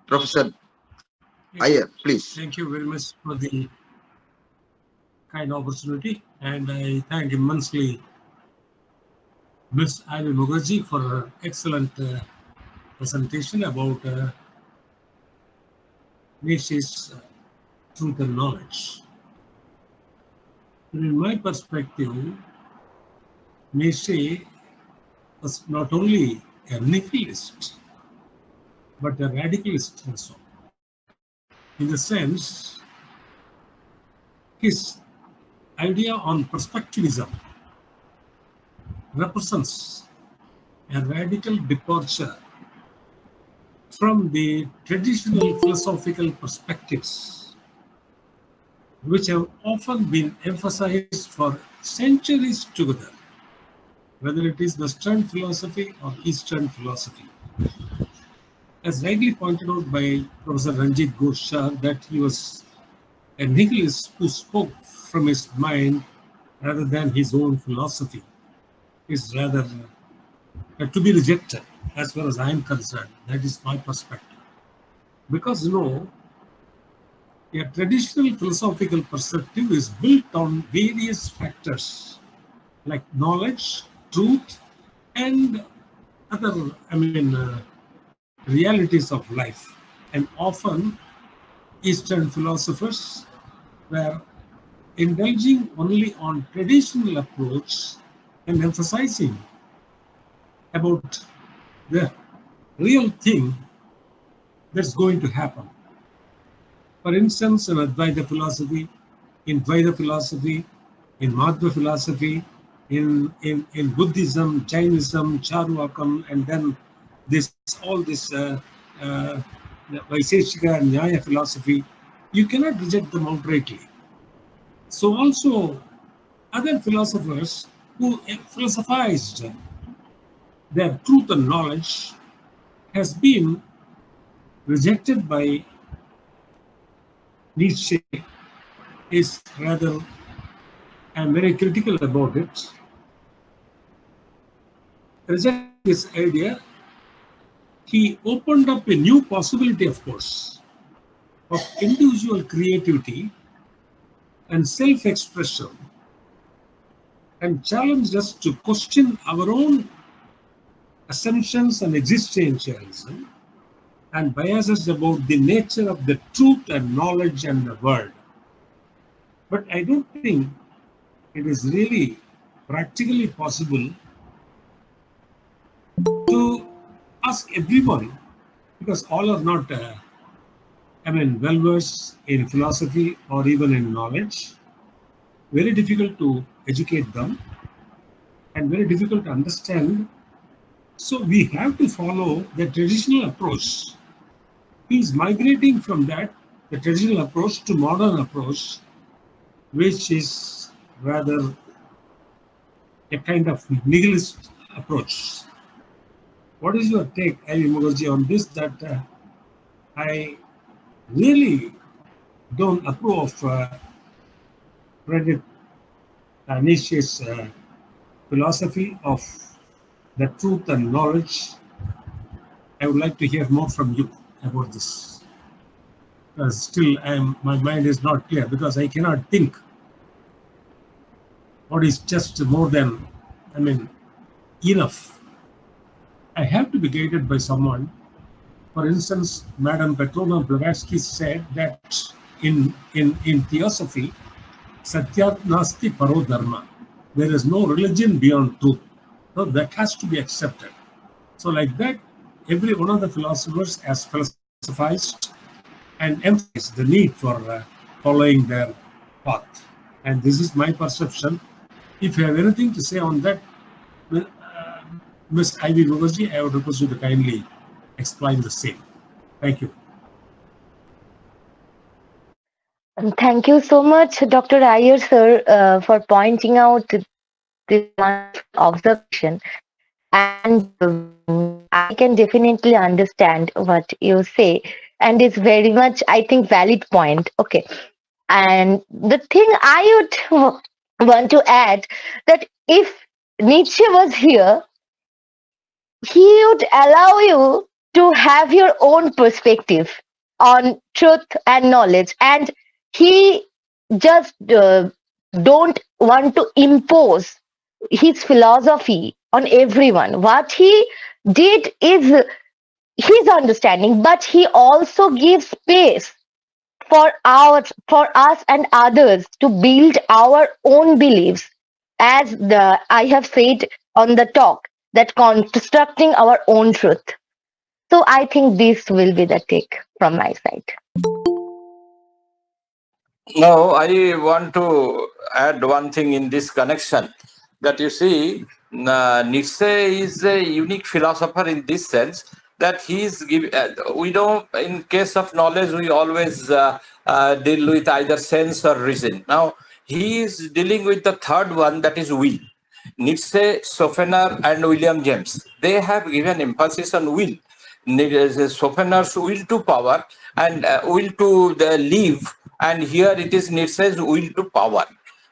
Professor Iyer, please. Thank you very much for the kind opportunity, and I thank immensely Ms. Ivy Mukherjee for her excellent presentation about Nietzsche's truth and knowledge. And in my perspective, Nietzsche was not only a nihilist, but a radicalist also. In the sense, his idea on perspectivism represents a radical departure from the traditional philosophical perspectives, which have often been emphasized for centuries together, whether it is Western philosophy or Eastern philosophy. As rightly pointed out by Professor Ranjit Ghosh, that he was a nihilist who spoke from his mind rather than his own philosophy, is rather to be rejected as far as I am concerned. That is my perspective. Because, a traditional philosophical perspective is built on various factors like knowledge, truth, and other, realities of life. And often, Eastern philosophers were indulging only on traditional approach and emphasizing about the real thing that's going to happen. For instance, in Advaita philosophy, in Dvaita philosophy, in Madhva philosophy, in Buddhism, Jainism, Charvakam, and then all this Vaiseshika and Nyaya philosophy, you cannot reject them outrightly. So also other philosophers who philosophized their truth and knowledge has been rejected by Nietzsche is rather, I'm very critical about it. Rejecting this idea, he opened up a new possibility, of course, of individual creativity and self-expression, and challenged us to question our own assumptions and existentialism and biases about the nature of the truth and knowledge and the world. But I don't think it is really practically possible to ask everyone, because all are not, well versed in philosophy or even in knowledge. Very difficult to educate them and very difficult to understand. So we have to follow the traditional approach. He is migrating from that, the traditional approach, to modern approach, which is rather a kind of nihilist approach. What is your take, Ivy Mukherjee, on this? That I really don't approve of Friedrich Nietzsche's philosophy of the truth and knowledge. I would like to hear more from you about this. Still, my mind is not clear because I cannot think what is just more than, enough. I have to be guided by someone. For instance, Madame Petrona Blavatsky said that in theosophy, Satyat Nasti Paro Dharma, there is no religion beyond truth. So that has to be accepted. So like that, every one of the philosophers has philosophized and emphasized the need for following their path. And this is my perception. If you have anything to say on that, Ms. Ivy Mukherjee, I would request you to kindly explain the same. Thank you. Thank you so much, Dr. Iyer, sir, for pointing out this observation. And I can definitely understand what you say. And it's very much, I think, valid point. Okay. And the thing I would want to add, that if Nietzsche was here, he would allow you to have your own perspective on truth and knowledge, and he just don't want to impose his philosophy on everyone. What he did is his understanding, but he also gives space for us and others to build our own beliefs, as I have said on the talk, that constructing our own truth. So I think this will be the take from my side. No, I want to add one thing in this connection, that you see, Nietzsche is a unique philosopher in this sense that we know in case of knowledge, we always deal with either sense or reason. Now, he is dealing with the third one, that is will. Nietzsche, Schopenhauer, and William James, they have given emphasis on will. Schopenhauer's will to power and will to live, and here it is Nietzsche's will to power.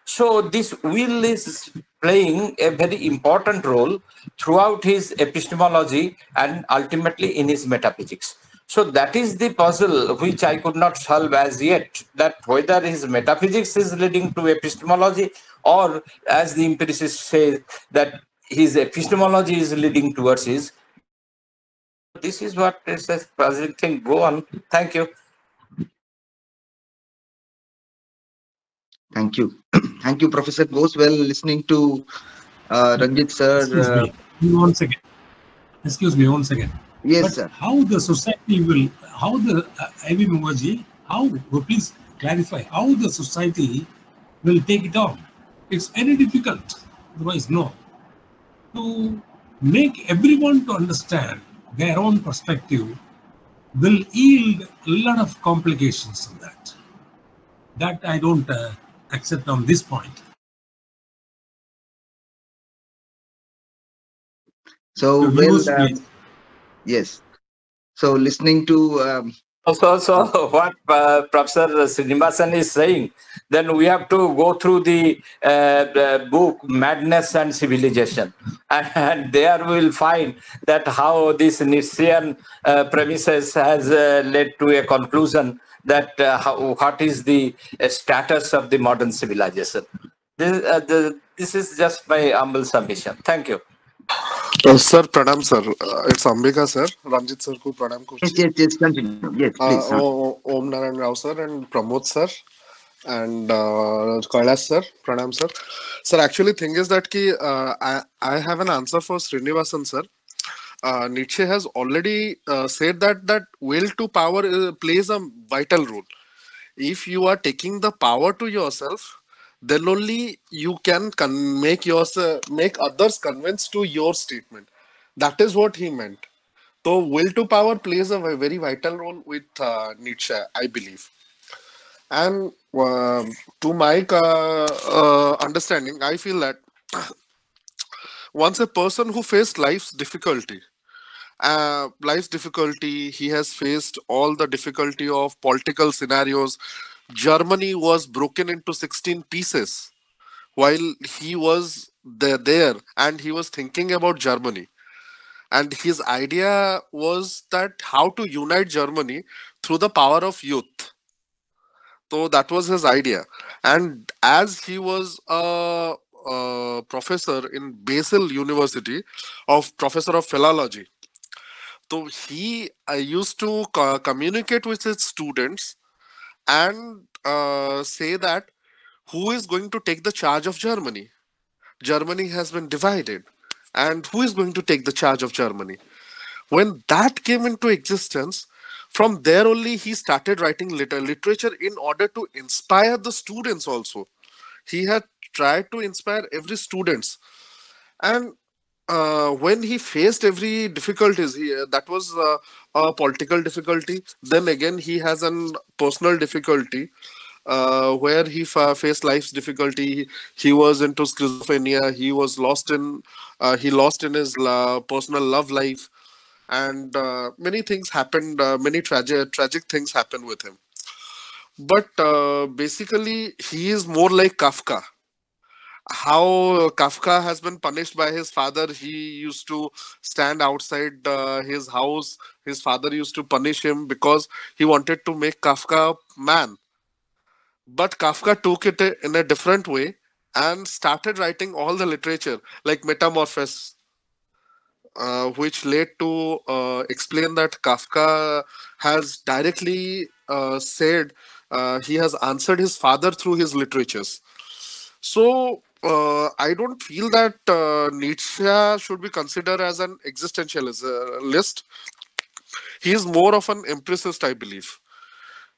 So this will is playing a very important role throughout his epistemology and ultimately in his metaphysics. So that is the puzzle which I could not solve as yet, that whether his metaphysics is leading to epistemology, or as the empiricists say, that his epistemology is leading towards his metaphysics. So this is what is a puzzling thing. Go on. Thank you. Thank you. Thank you, Professor. Goes well listening to Ranjit sir. Excuse me one second. Yes, but sir. How the society will, how the Ivy Mukherjee, please clarify how the society will take it on. It's very difficult. Otherwise, no. To make everyone to understand their own perspective will yield a lot of complications in that. That I don't accept on this point. So, well, yes. So, listening to So what Professor Srinivasan is saying, then we have to go through the book Madness and Civilization, and there we will find that how this Nietzschean premises has led to a conclusion that what is the status of the modern civilization. This is just my humble submission. Thank you. Sir, pranam sir. It's Ambika sir. Ranjit sir ko pranam Yes, kurchi. yes, yes, continue. Yes, please. Om Narayan Rao sir and Pramod sir and Kailash sir. Pranam sir. Sir, actually thing is that I have an answer for Srinivasan sir. Nietzsche has already said that will to power plays a vital role. If you are taking the power to yourself, then only you can make others convinced to your statement. That is what he meant. So will to power plays a very vital role with Nietzsche, I believe. And to my understanding, I feel that once a person who faced life's difficulty, he has faced all the difficulty of political scenarios. Germany was broken into 16 pieces while he was there and he was thinking about Germany. And his idea was that how to unite Germany through the power of youth. So that was his idea. And as he was a professor in Basel University, professor of philology, so he used to communicate with his students and say that who is going to take the charge of Germany? Germany has been divided. And who is going to take the charge of Germany? When that came into existence, from there only he started writing literature in order to inspire the students also. He had tried to inspire every students. And when he faced every difficulties, that was a political difficulty. Then again, he has a personal difficulty where he faced life's difficulty. He was into schizophrenia. He was lost in his personal love life, and many things happened. Many tragic things happened with him. But basically, he is more like Kafka. How Kafka has been punished by his father. He used to stand outside his house. His father used to punish him because he wanted to make Kafka man. But Kafka took it in a different way and started writing all the literature like Metamorphosis, which led to explain that Kafka has directly said he has answered his father through his literatures. So I don't feel that Nietzsche should be considered as an existentialist. He is more of an empiricist, I believe.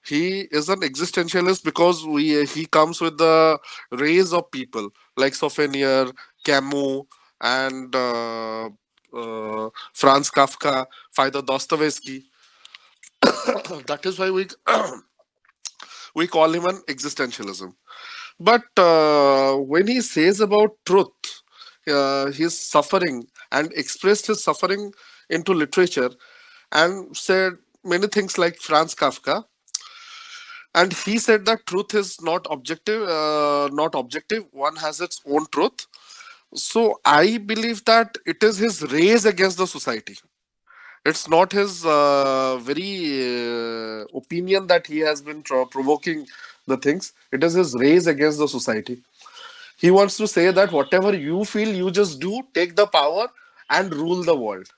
He is an existentialist because he comes with the rays of people like Sofenier, Camus, and Franz Kafka, Fyodor Dostoevsky. That is why we call him an existentialism. But when he says about truth, his suffering, and expressed his suffering into literature, and said many things like Franz Kafka. And he said that truth is not objective. One has its own truth. So I believe that it is his race against the society. It's not his very opinion that he has been provoking the things. It is his race against the society. He wants to say that whatever you feel, you just do, take the power and rule the world.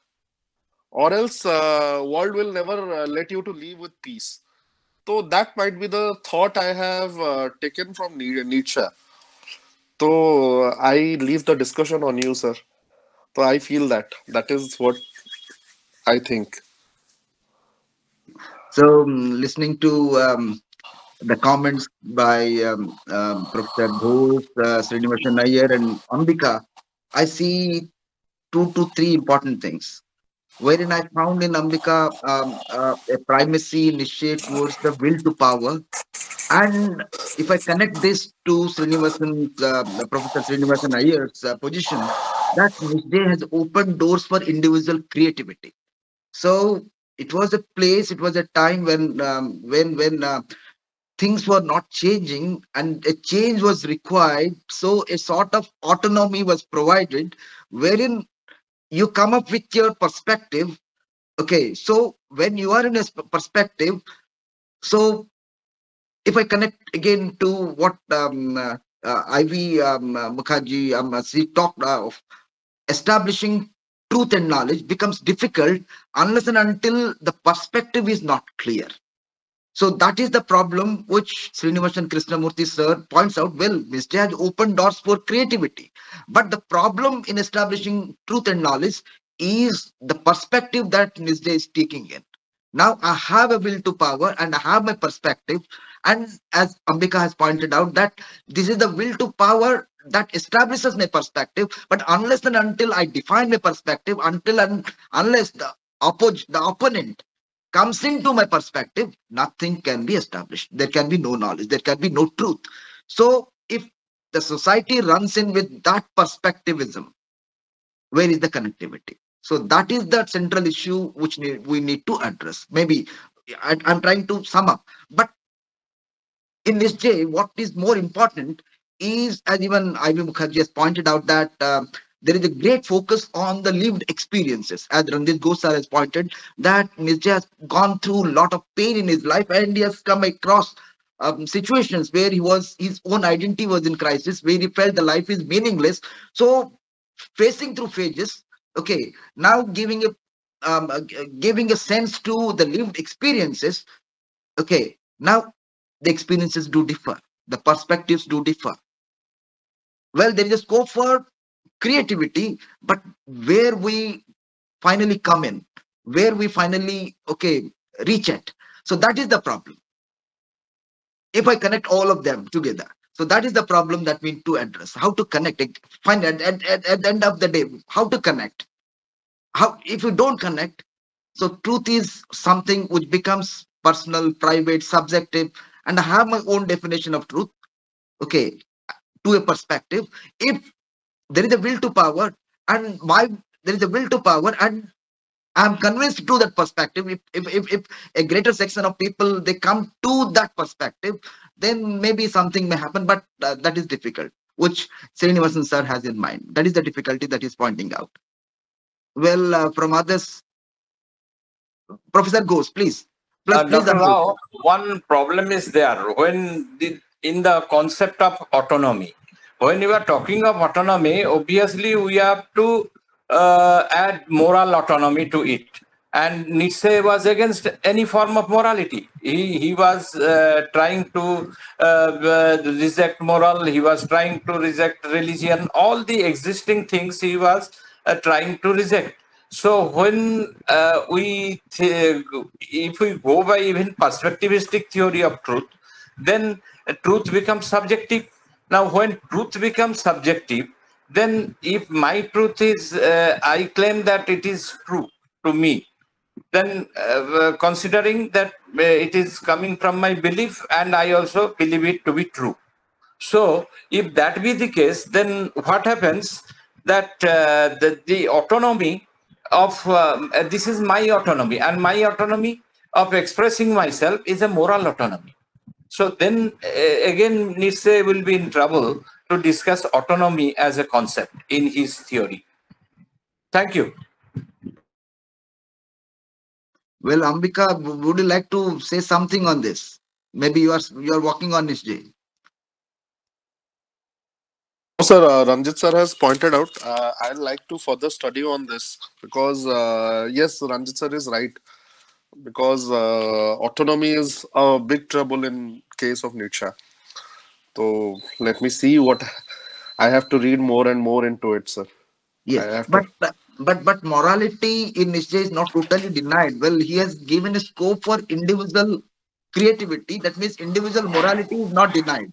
Or else world will never let you to live with peace. So that might be the thought I have taken from Nietzsche. So I leave the discussion on you, sir. So I feel that is what I think. So listening to the comments by Professor Ghosh, Srinivasan Iyer, and Ambika, I see 2 to 3 important things. Wherein I found in Ambika a primacy initiate towards the will to power. And if I connect this to Professor Srinivasan Iyer's position, that Nietzsche has opened doors for individual creativity. So It was a place, it was a time when things were not changing and a change was required. So a sort of autonomy was provided wherein you come up with your perspective. Okay, so when you are in a perspective, so if I connect again to what IV Mukherjee she talked of, establishing truth and knowledge becomes difficult unless and until the perspective is not clear. So that is the problem which Srinivasan Krishnamurthy sir points out. Well, Mr. has opened doors for creativity. But the problem in establishing truth and knowledge is the perspective that Mr. is taking in. Now I have a will to power and I have my perspective. And as Ambika has pointed out, that this is the will to power that establishes my perspective. But unless and until I define my perspective, unless the opponent comes into my perspective, nothing can be established. There can be no knowledge. There can be no truth. So if the society runs in with that perspectivism, where is the connectivity? So that is the central issue which we need to address. Maybe I'm trying to sum up. But in this J, what is more important is, as even IV Mukherjee has pointed out, that there is a great focus on the lived experiences. As Ranjit Gosar has pointed, that Nietzsche has gone through a lot of pain in his life and he has come across situations where his own identity was in crisis, where he felt the life is meaningless. So facing through phases, okay, now giving a sense to the lived experiences. Okay, now the experiences do differ, the perspectives do differ. Well, there is a scope for creativity, but where we finally come in, where we finally, okay, reach it. So that is the problem. If I connect all of them together, so that is the problem that we need to address. How to connect, find at the end of the day, how to connect. How, if you don't connect, so truth is something which becomes personal, private, subjective, and I have my own definition of truth, okay, to a perspective. If there is a will to power, and there is a will to power, and I'm convinced to that perspective. If a greater section of people they come to that perspective, then maybe something may happen. But that is difficult, which Srinivasan sir has in mind. That is the difficulty that he's pointing out. Well, from others, Professor Ghosh, please. Dr. Rao, one problem is there when in the concept of autonomy. When you are talking of autonomy, obviously we have to add moral autonomy to it. And Nietzsche was against any form of morality. He was trying to reject moral. He was trying to reject religion. All the existing things he was trying to reject. So when if we go by even perspectivistic theory of truth, then truth becomes subjective. Now, when truth becomes subjective, then if my truth is, I claim that it is true to me, then considering that it is coming from my belief and I also believe it to be true. So if that be the case, then what happens that the autonomy of this is my autonomy, and my autonomy of expressing myself is a moral autonomy. So then again Nietzsche will be in trouble to discuss autonomy as a concept in his theory. Thank you. Well, Ambika, would you like to say something on this? Maybe you are working on Nietzsche. Sir, Ranjit sir has pointed out. I'd like to further study on this because yes, Ranjit sir is right. Because autonomy is a big trouble in case of Nietzsche. So let me see what I have to read more and more into it, sir. Yes, but morality in Nietzsche is not totally denied. Well, he has given a scope for individual creativity. That means individual morality is not denied.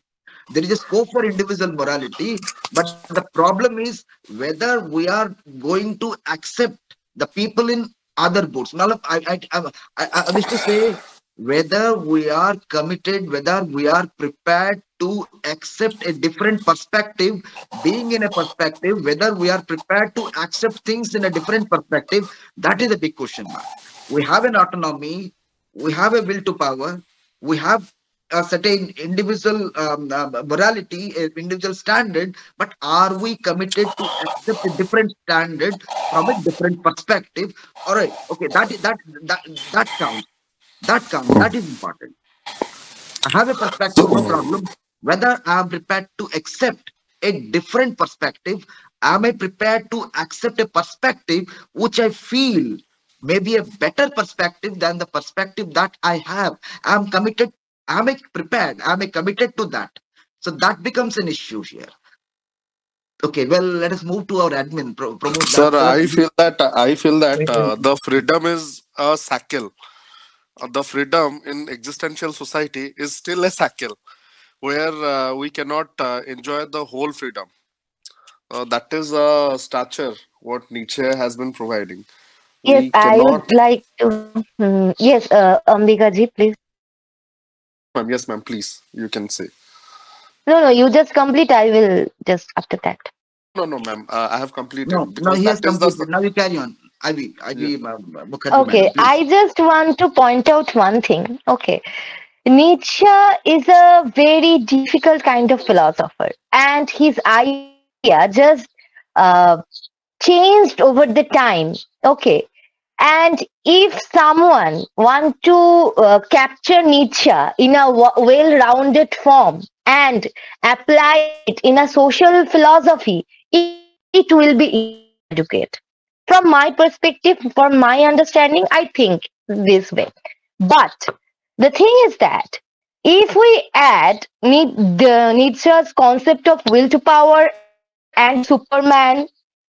There is a scope for individual morality, but the problem is whether we are going to accept the people in other boats. I wish to say whether we are committed, whether we are prepared to accept a different perspective, being in a perspective, whether we are prepared to accept things in a different perspective, that is a big question mark. We have an autonomy, we have a will to power, we have a certain individual morality, individual standard, but are we committed to accept a different standard from a different perspective? All right, okay, that that counts. That counts. That is important. I have a perspective, no problem. Whether I am prepared to accept a different perspective, am I prepared to accept a perspective which I feel may be a better perspective than the perspective that I have? Am committed, am I prepared? Am I committed to that? So that becomes an issue here. Okay, well, let us move to our admin. Promote Sir, that first. I feel that Wait, wait. the freedom is a shackle. The freedom in existential society is still a shackle where we cannot enjoy the whole freedom. That is a stature what Nietzsche has been providing. Yes, We I cannot. would like to. Yes, Ambika ji, please. Yes, ma'am. Please, you can say. No, no, you just complete. I will just after that. No, ma'am. I have completed No, because he that has is the. completed. Now you carry on. Yeah. Mukherjee madam, Okay, please. I just want to point out one thing. Okay, Nietzsche is a very difficult kind of philosopher, and his idea just uh, changed over the time. Okay, and if someone want to capture Nietzsche in a well-rounded form and apply it in a social philosophy, it will be easy to educate. From my perspective, from my understanding, I think this way. But the thing is that if we add Nietzsche's concept of will to power and Superman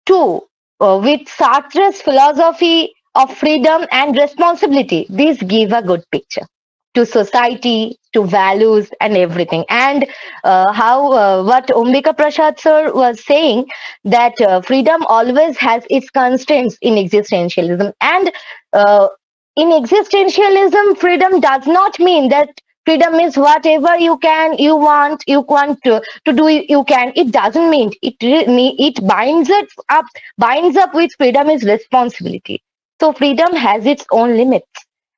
to with Sartre's philosophy of freedom and responsibility, these give a good picture to society, to values, and everything. And how what Ombika Prasad sir was saying that freedom always has its constraints in existentialism, and uh, in existentialism, freedom does not mean that freedom is whatever you want to do you can. It doesn't mean it binds up with freedom is responsibility. So freedom has its own limits,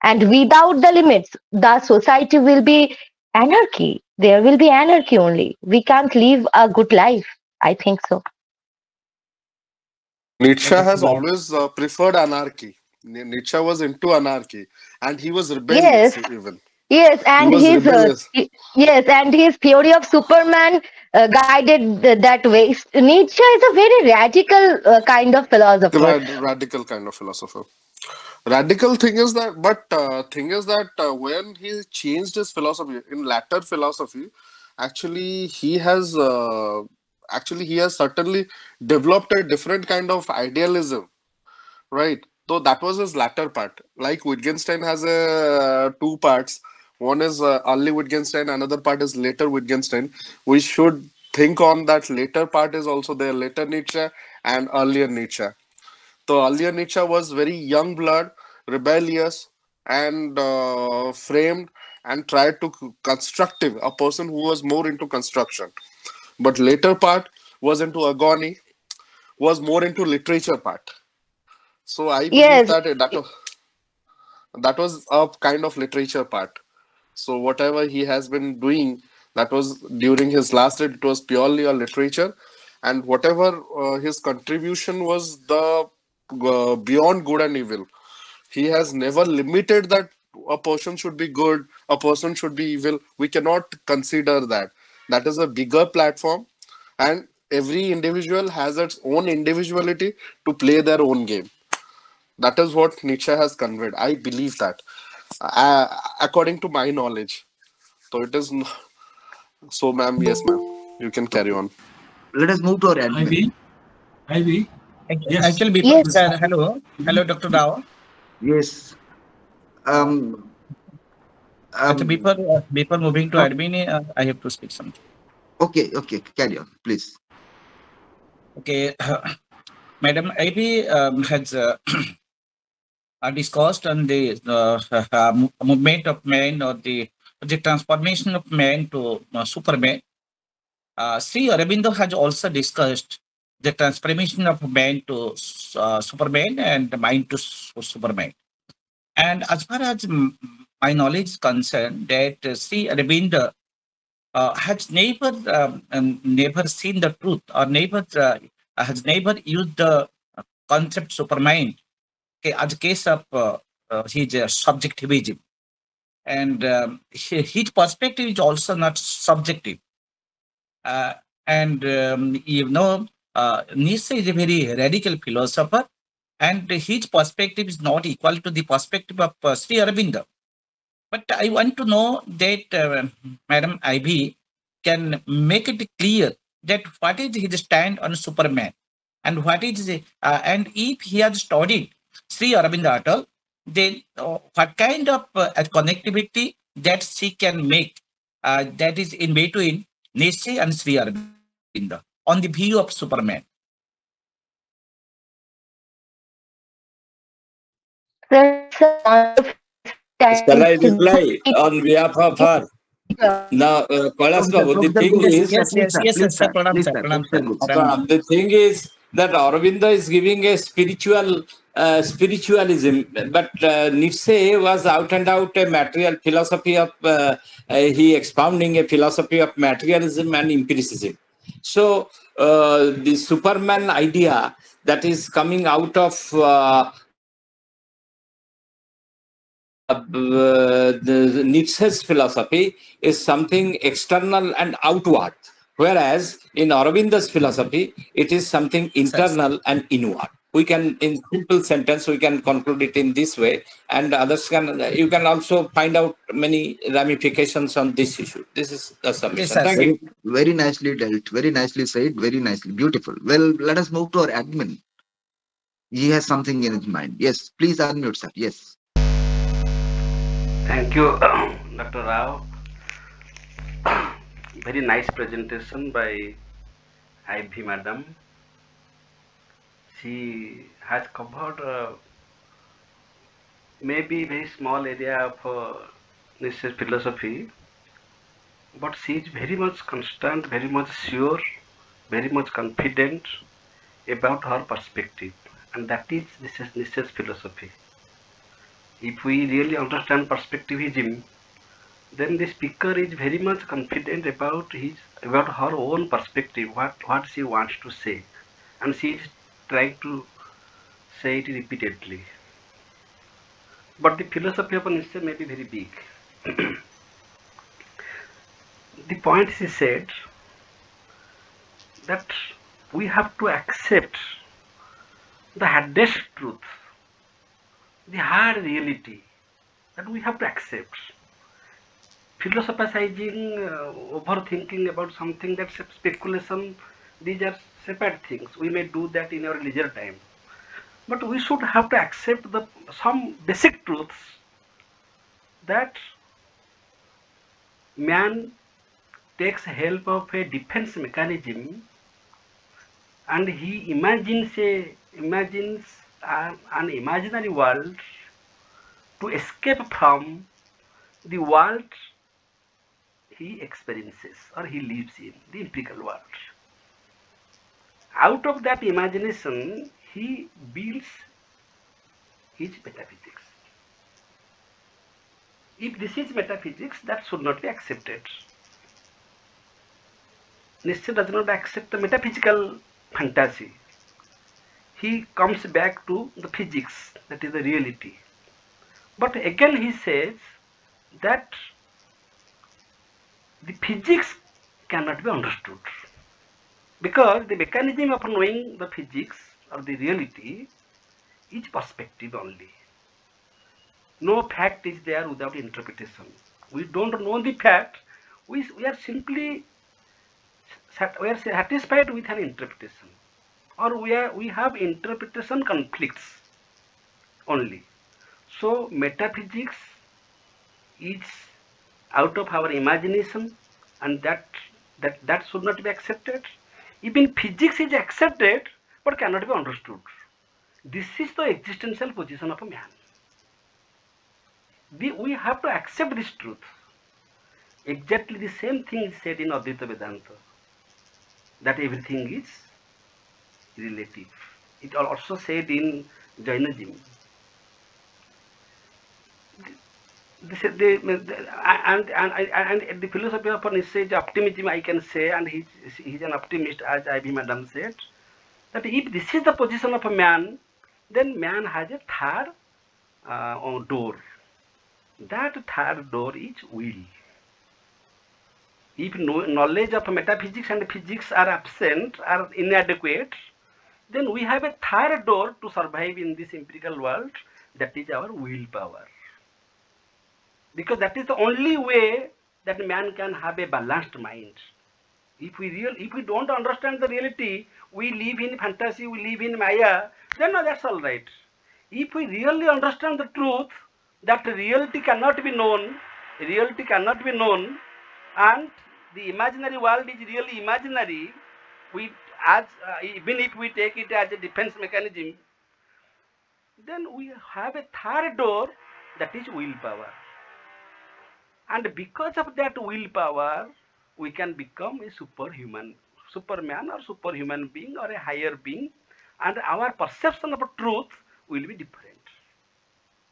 and without the limits, the society will be anarchy. There will be anarchy only. We can't live a good life. I think so. Nietzsche Dr. has Rao. always preferred anarchy. Nietzsche was into anarchy, and he was Yes, rebellious. Even yes, he and was rebellious. yes, and his theory of Superman guided that way. Nietzsche is a very radical kind of philosopher. Radical kind of philosopher. Radical thing is that, but thing is that when he changed his philosophy in latter philosophy, actually he has certainly developed a different kind of idealism, right? So that was his latter part. Like Wittgenstein has two parts. One is early Wittgenstein, another part is later Wittgenstein. We should think on that later part is also there, later Nietzsche and earlier Nietzsche. So earlier Nietzsche was very young blood, rebellious, and framed and tried to constructive, a person who was more into construction. But later part was into agony, was more into literature part. So I believe Yes, that that was a kind of literature part. So whatever he has been doing, that was during his last days, it was purely a literature, and whatever his contribution was the beyond good and evil. He has never limited that a person should be good, a person should be evil. We cannot consider that. That is a bigger platform, and every individual has its own individuality to play their own game. That is what Nietzsche has conveyed. I believe that, according to my knowledge. So it is. So, ma'am, yes, ma'am. You can carry Okay, on. let us move to our admin. Ivy, Ivy, yes, Actually, before yes, that, hello, Dr. Rao. Yes. Uh, Um. actually, Um. before moving to No. admin, I have to speak something. Okay. Okay. Carry on, please. Okay, Madam Ivy has discussed on the movement of man or the transformation of man to Superman. Sri Aurobindo has also discussed the transformation of man to Superman and mind to Superman. And as far as my knowledge is concerned, that Sri Aurobindo has never seen the truth, or never has never used the concept supermind, okay, as a case of his subjectivism. And his perspective is also not subjective. Uh, and Nietzsche is a very radical philosopher, and his perspective is not equal to the perspective of Sri Aurobindo. But I want to know that Madam Ivy can make it clear that what is his stand on Superman, and what is and if he has studied Sri Aurobindo at all, then what kind of connectivity that she can make that is in between Nietzsche and Sri Aurobindo on the view of Superman. Shall I reply on behalf of her? Now, Kailash Babu, the Professor thing Gupta, is, Yes, yes, yes, please, yes, sir. sir. Pranam, Please, sir. sir. Pranam, Professor sir. Gupta. Pranam. the thing is that Aurobindo is giving a spiritualism, but Nietzsche was out and out a material philosophy of, he expounding a philosophy of materialism and empiricism. So the Superman idea that is coming out of the Nietzsche's philosophy is something external and outward, whereas in Aurobindo's philosophy, it is something internal and inward. We can, in simple sentence, we can conclude it in this way, and others can. You can also find out many ramifications on this issue. This is the submission. sir. Thank you. Very nicely dealt, very nicely said, very nicely, beautiful. Well, let us move to our admin. He has something in his mind. Yes, please unmute, sir. Yes. Thank you, Dr. Rao. Very nice presentation by IV Madam. She has covered maybe very small area of Nietzsche's philosophy, but she is very much constant, very much sure, very much confident about her perspective, and that is Nietzsche's philosophy. If we really understand perspectivism, then the speaker is very much confident about her own perspective, what she wants to say, and she is trying to say it repeatedly. But the philosophy of Nietzsche may be very big. The point she said that we have to accept the hardest truth, the hard reality that we have to accept. Philosophizing, overthinking about something, that's speculation, these are separate things. We may do that in our leisure time. But we should have to accept some basic truths that man takes help of a defense mechanism, and he imagines an imaginary world to escape from the world he experiences or he lives in, the empirical world. Out of that imagination, he builds his metaphysics. If this is metaphysics, that should not be accepted. Nietzsche does not accept the metaphysical fantasy. He comes back to the physics, that is the reality. But again he says that the physics cannot be understood, because the mechanism of knowing the physics or the reality is perspective only. No fact is there without interpretation. We don't know the fact. We are simply satisfied with an interpretation, or we have interpretation conflicts only. So metaphysics is out of our imagination, and that should not be accepted. Even physics is accepted but cannot be understood. This is the existential position of a man. We have to accept this truth. Exactly the same thing is said in Advaita Vedanta, that everything is relative. It also said in Jainism. this is and the philosophy of Nietzsche is optimism, I can say, and he's an optimist, as Ivy Madam said, that if this is the position of a man, then man has a third door. That third door is will. If knowledge of metaphysics and physics are absent, are inadequate, then we have a third door to survive in this empirical world, that is our willpower. Because that is the only way that man can have a balanced mind. If we don't understand the reality, we live in fantasy, we live in Maya, then no, that's all right. If we really understand the truth, that reality cannot be known, and the imaginary world is really imaginary, even if we take it as a defense mechanism, then we have a third door, that is willpower. And because of that willpower, we can become a superman or superhuman being or a higher being, and our perception of truth will be different.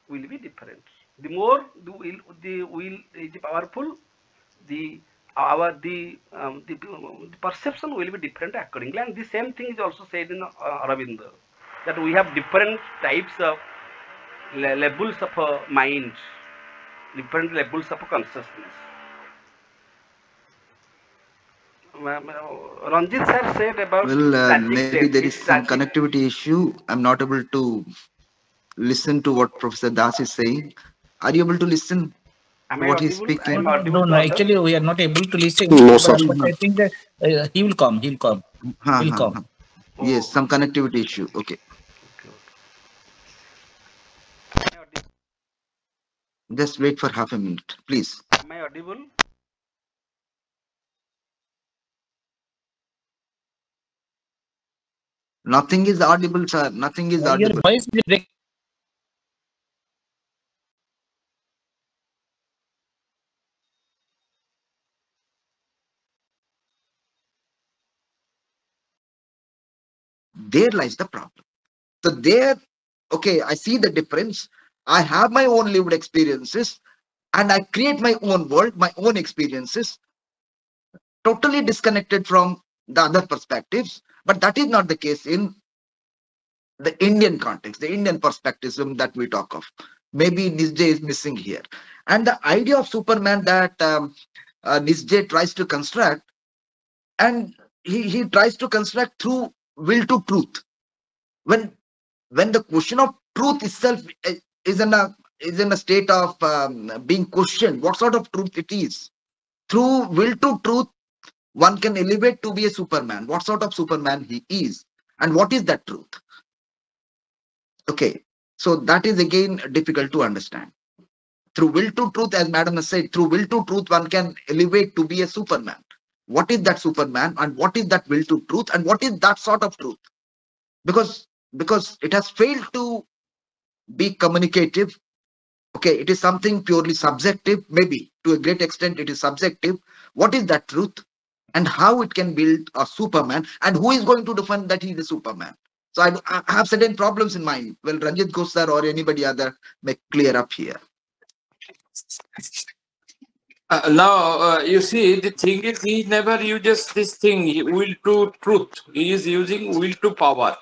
The more the will is powerful, the perception will be different accordingly. And the same thing is also said in Aurobindo, that we have different types of levels of mind, different levels of consciousness. Ranjit sir said about maybe there is some connectivity issue. I'm not able to listen to what Professor Das is saying. Are you able to listen to what he's speaking? No, actually we are not able to listen. No, sir. But I think that he will come. He'll come. Yes, some connectivity issue. Okay. Just wait for half a minute, please. Am I audible? Nothing is audible, sir. Nothing is audible. Your voice is breaking. There lies the problem. So there, okay, I see the difference. I have my own lived experiences and I create my own world, my own experiences, totally disconnected from the other perspectives. But that is not the case in the Indian context, the Indian perspectivism that we talk of. Maybe Nietzsche is missing here. And the idea of Superman that Nietzsche tries to construct, and he tries to construct through will to truth. When the question of truth itself is in a state of being questioned, what sort of truth it is. Through will to truth, one can elevate to be a Superman. What sort of Superman he is, and what is that truth? Okay, so that is again difficult to understand. Through will to truth, as Madam has said, through will to truth, one can elevate to be a Superman. What is that Superman, and what is that will to truth, and what is that sort of truth? Because it has failed to be communicative. Okay, it is something purely subjective. Maybe to a great extent it is subjective. What is that truth, and how it can build a Superman, and who is going to define that he is a Superman? So I have certain problems in mind. Well, Ranjit Ghosh sir or anybody other may clear up here. Now, you see, the thing is, he never uses this thing, will to truth. He is using will to power.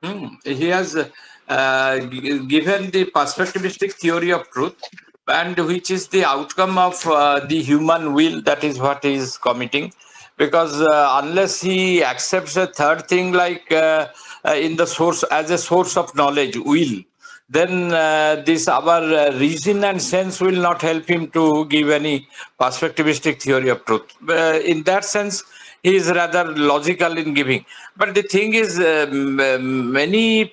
He has given the perspectivistic theory of truth, and which is the outcome of the human will. That is what he is committing. Because unless he accepts a third thing, like in the source, as a source of knowledge, will, then this our reason and sense will not help him to give any perspectivistic theory of truth. In that sense, he is rather logical in giving. But the thing is, many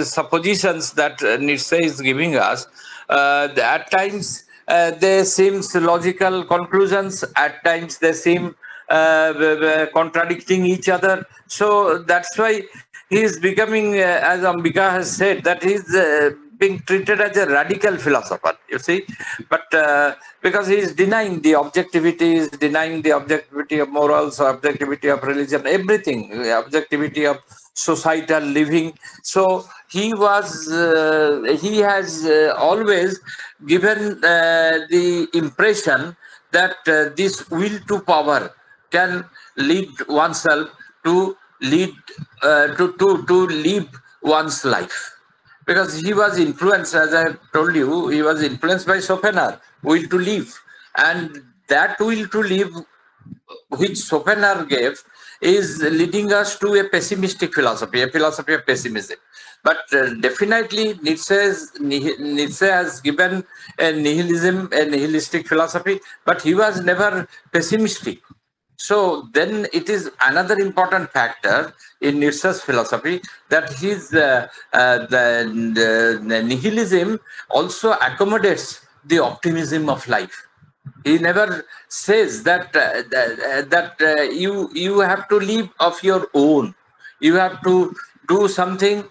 suppositions that Nietzsche is giving us, at times they seem logical conclusions, at times they seem contradicting each other. So that's why he is becoming, as Ambika has said, that he is being treated as a radical philosopher, you see. But because he is denying the objectivity, is denying the objectivity of morals, objectivity of religion, everything, objectivity of societal living. So he has always given the impression that this will to power can lead oneself to lead to live one's life, because he was influenced, as I told you, he was influenced by Schopenhauer, will to live, and that will to live which Schopenhauer gave is leading us to a pessimistic philosophy, a philosophy of pessimism. But definitely Nietzsche has given a nihilism, a nihilistic philosophy, but he was never pessimistic. So then it is another important factor in Nietzsche's philosophy that the nihilism also accommodates the optimism of life. He never says that you have to live of your own. You have to do something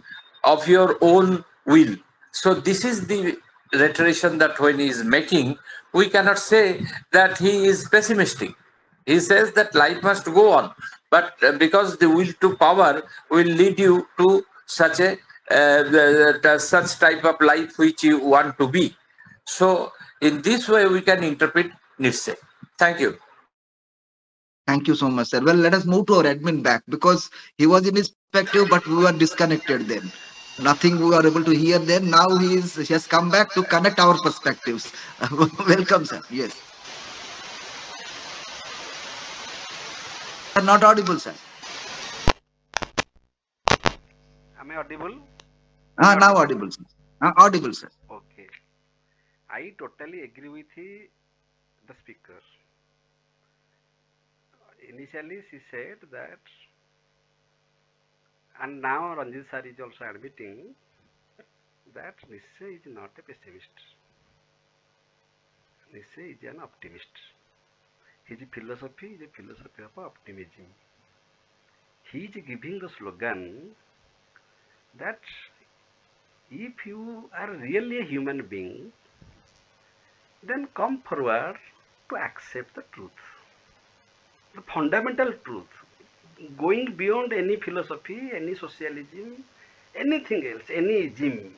of your own will. So this is the rhetorician that when he is making, we cannot say that he is pessimistic. He says that life must go on, but because the will to power will lead you to such a such type of life which you want to be. So in this way, we can interpret Nietzsche. Thank you. Thank you so much, sir. Well, let us move to our admin back because he was in his perspective, but we were disconnected then. Nothing we were able to hear then. Now he has come back to connect our perspectives. Welcome, sir. Yes. Not audible, sir. Am I audible? Now audible, sir. Audible, sir. Okay. I totally agree with the speaker. Initially, she said that, and now Ranjit sir is also admitting that Nietzsche is not a pessimist. Nietzsche is an optimist. His philosophy is a philosophy of optimism. He is giving the slogan that if you are really a human being, then come forward to accept the truth, the fundamental truth, going beyond any philosophy, any socialism, anything else, any ism.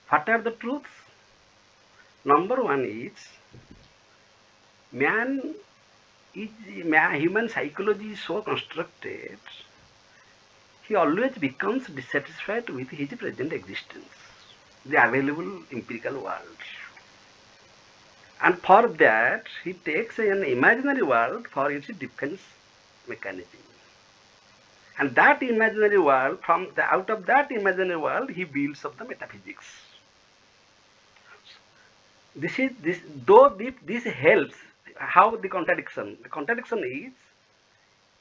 What are the truths? Number one is human psychology is so constructed, he always becomes dissatisfied with his present existence, the available empirical world. And for that, he takes an imaginary world for its defense mechanism. And that imaginary world, out of that imaginary world, he builds up the metaphysics. This helps. How the contradiction? The contradiction is,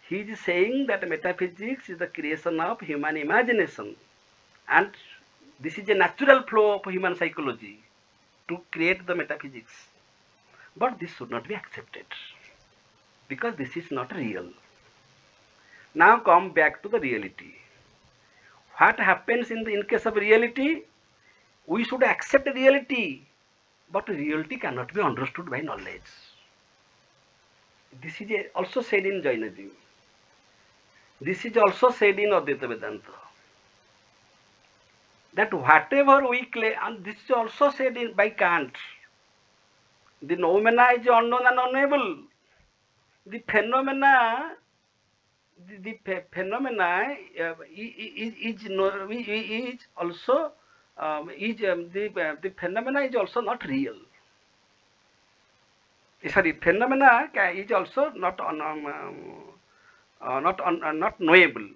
he is saying that metaphysics is the creation of human imagination, and this is a natural flow of human psychology to create the metaphysics. But this should not be accepted because this is not real. Now come back to the reality. What happens in case of reality? We should accept reality, but reality cannot be understood by knowledge. This is also said in Jainism. This is also said in Advaita Vedanta. That whatever we claim, and this is also said by Kant, the noumena is unknown and unknowable. The phenomena is also the phenomena is also not real. Sorry, phenomena is also not knowable.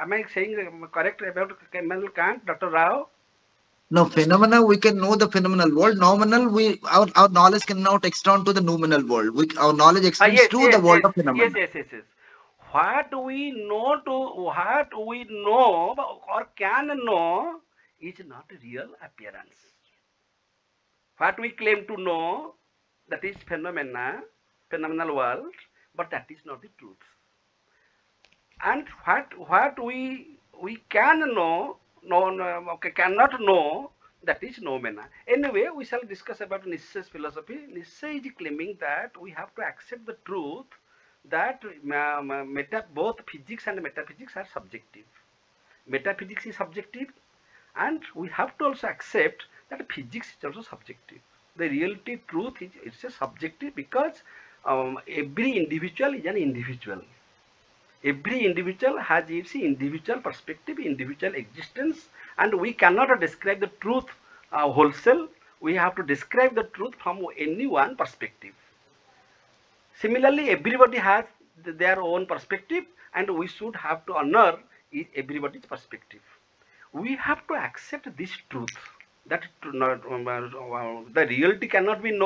Am I saying correct about Immanuel Kant, Dr. Rao? No, phenomena, we can know the phenomenal world. Nominal, our knowledge cannot extend to the nominal world. Our knowledge extends to the world of phenomena. Yes. What we know or can know is not real appearance. What we claim to know, that is phenomenal world, but that is not the truth. And what we can know, cannot know, that is noumena. Anyway, we shall discuss about Nietzsche's philosophy. Nietzsche is claiming that we have to accept the truth that both physics and metaphysics are subjective. Metaphysics is subjective, and we have to also accept that physics is also subjective. The reality, truth is it's a subjective, because every individual is an individual. Every individual has its individual perspective, individual existence, and we cannot describe the truth wholesale. We have to describe the truth from any one perspective. Similarly, everybody has their own perspective, and we should have to honor everybody's perspective. We have to accept this truth, that the reality cannot be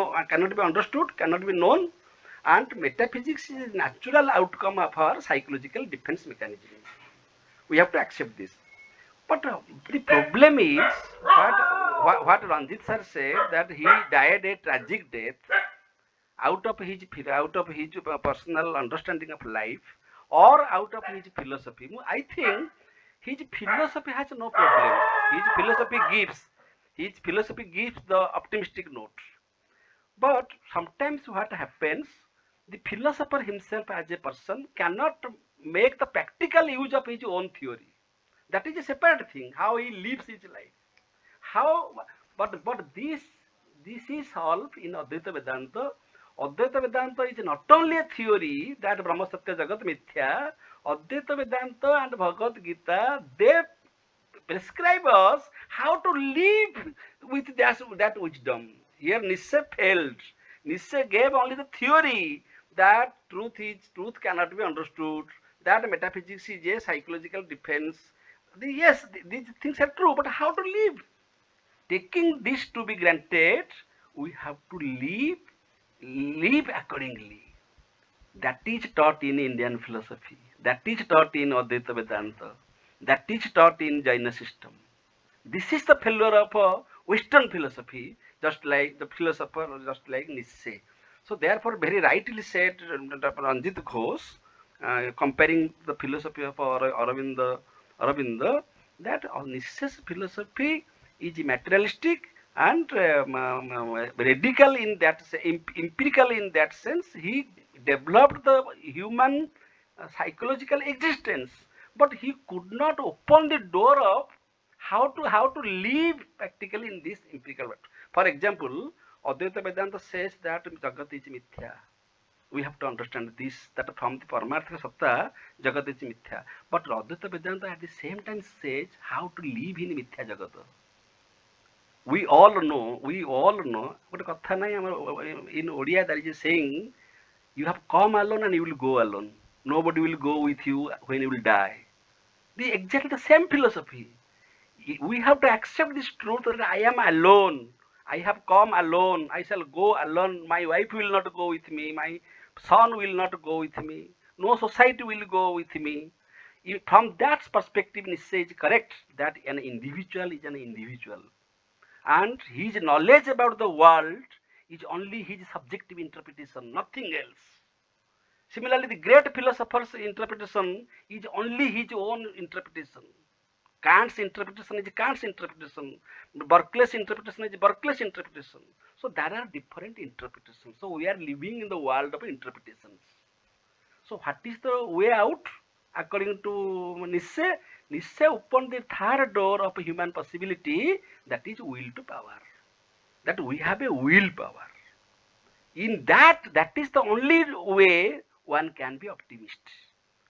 understood, cannot be known, and metaphysics is a natural outcome of our psychological defense mechanism. We have to accept this. But the problem is what Ranjit sir said, that he died a tragic death out of his personal understanding of life, or out of his philosophy. I think his philosophy has no problem. His philosophy gives the optimistic note. But sometimes what happens, the philosopher himself as a person cannot make the practical use of his own theory. That is a separate thing, how he lives his life. But this is solved in Advaita Vedanta. Advaita Vedanta is not only a theory that Brahma Satya Jagat Mithya. Advaita Vedanta and Bhagavad Gita, they prescribe us how to live with that wisdom. Here Nitzsche failed. Nitzsche gave only the theory that truth cannot be understood, that metaphysics is a psychological defense. Yes, these things are true, but how to live? Taking this to be granted, we have to live accordingly. That is taught in Indian philosophy. That is taught in Advaita Vedanta. That is taught in Jaina system. This is the failure of Western philosophy, just like the philosopher, just like Nitzsche. So therefore, very rightly said Ranjit Ghosh, comparing the philosophy of Aurobindo, that Nietzsche's philosophy is materialistic and radical in that, empirical in that sense. He developed the human psychological existence, but he could not open the door of how to live practically in this empirical world. For example, Advaita Vedanta says that Jagat is mithya. We have to understand this, that from the Paramartha Satta, Jagat is mithya. But Advaita Vedanta at the same time says how to live in mithya Jagata. We all know, but in Odia there is a saying, you have come alone and you will go alone. Nobody will go with you when you will die. Exactly the same philosophy. We have to accept this truth that I am alone. I have come alone. I shall go alone. My wife will not go with me. My son will not go with me. No society will go with me. From that perspective, Nietzsche is correct that an individual is an individual. And his knowledge about the world is only his subjective interpretation, nothing else. Similarly, the great philosopher's interpretation is only his own interpretation. Kant's interpretation is Kant's interpretation. Berkeley's interpretation is Berkeley's interpretation. So there are different interpretations. So we are living in the world of interpretations. So what is the way out? According to Nietzsche, Nietzsche opened the third door of human possibility, that is will to power. That we have a will power. In that is the only way one can be optimist.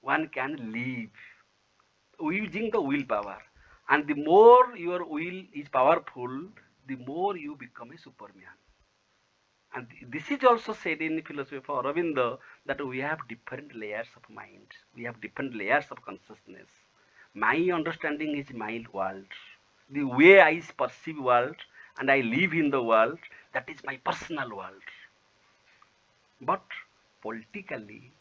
One can live using the willpower. And the more your will is powerful, the more you become a Superman. And this is also said in the philosophy of Aurobindo, that we have different layers of mind. We have different layers of consciousness. My understanding is my world. The way I perceive world and I live in the world, that is my personal world. But politically,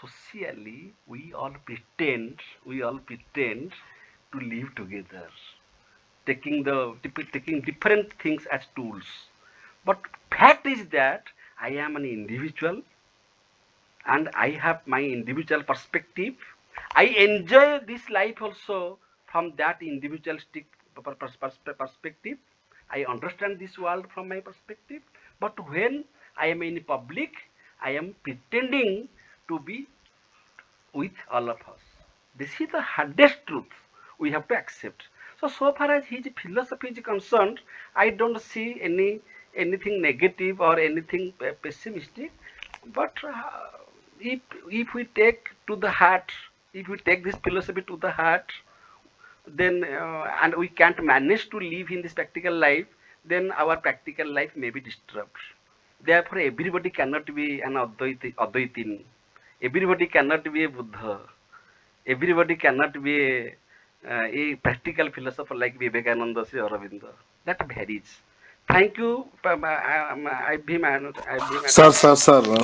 socially, we all pretend to live together, taking different things as tools. But fact is that I am an individual and I have my individual perspective. I enjoy this life also from that individualistic perspective. I understand this world from my perspective. But when I am in public, I am pretending to be with all of us. This is the hardest truth we have to accept. So far as his philosophy is concerned, I don't see anything negative or anything pessimistic. But if we take to the heart, if we take this philosophy to the heart, then and we can't manage to live in this practical life, then our practical life may be disturbed. Therefore, everybody cannot be an Advaitin. Everybody cannot be a Buddha. Everybody cannot be a practical philosopher like Vivekananda or Aurobindo. That varies. Thank you.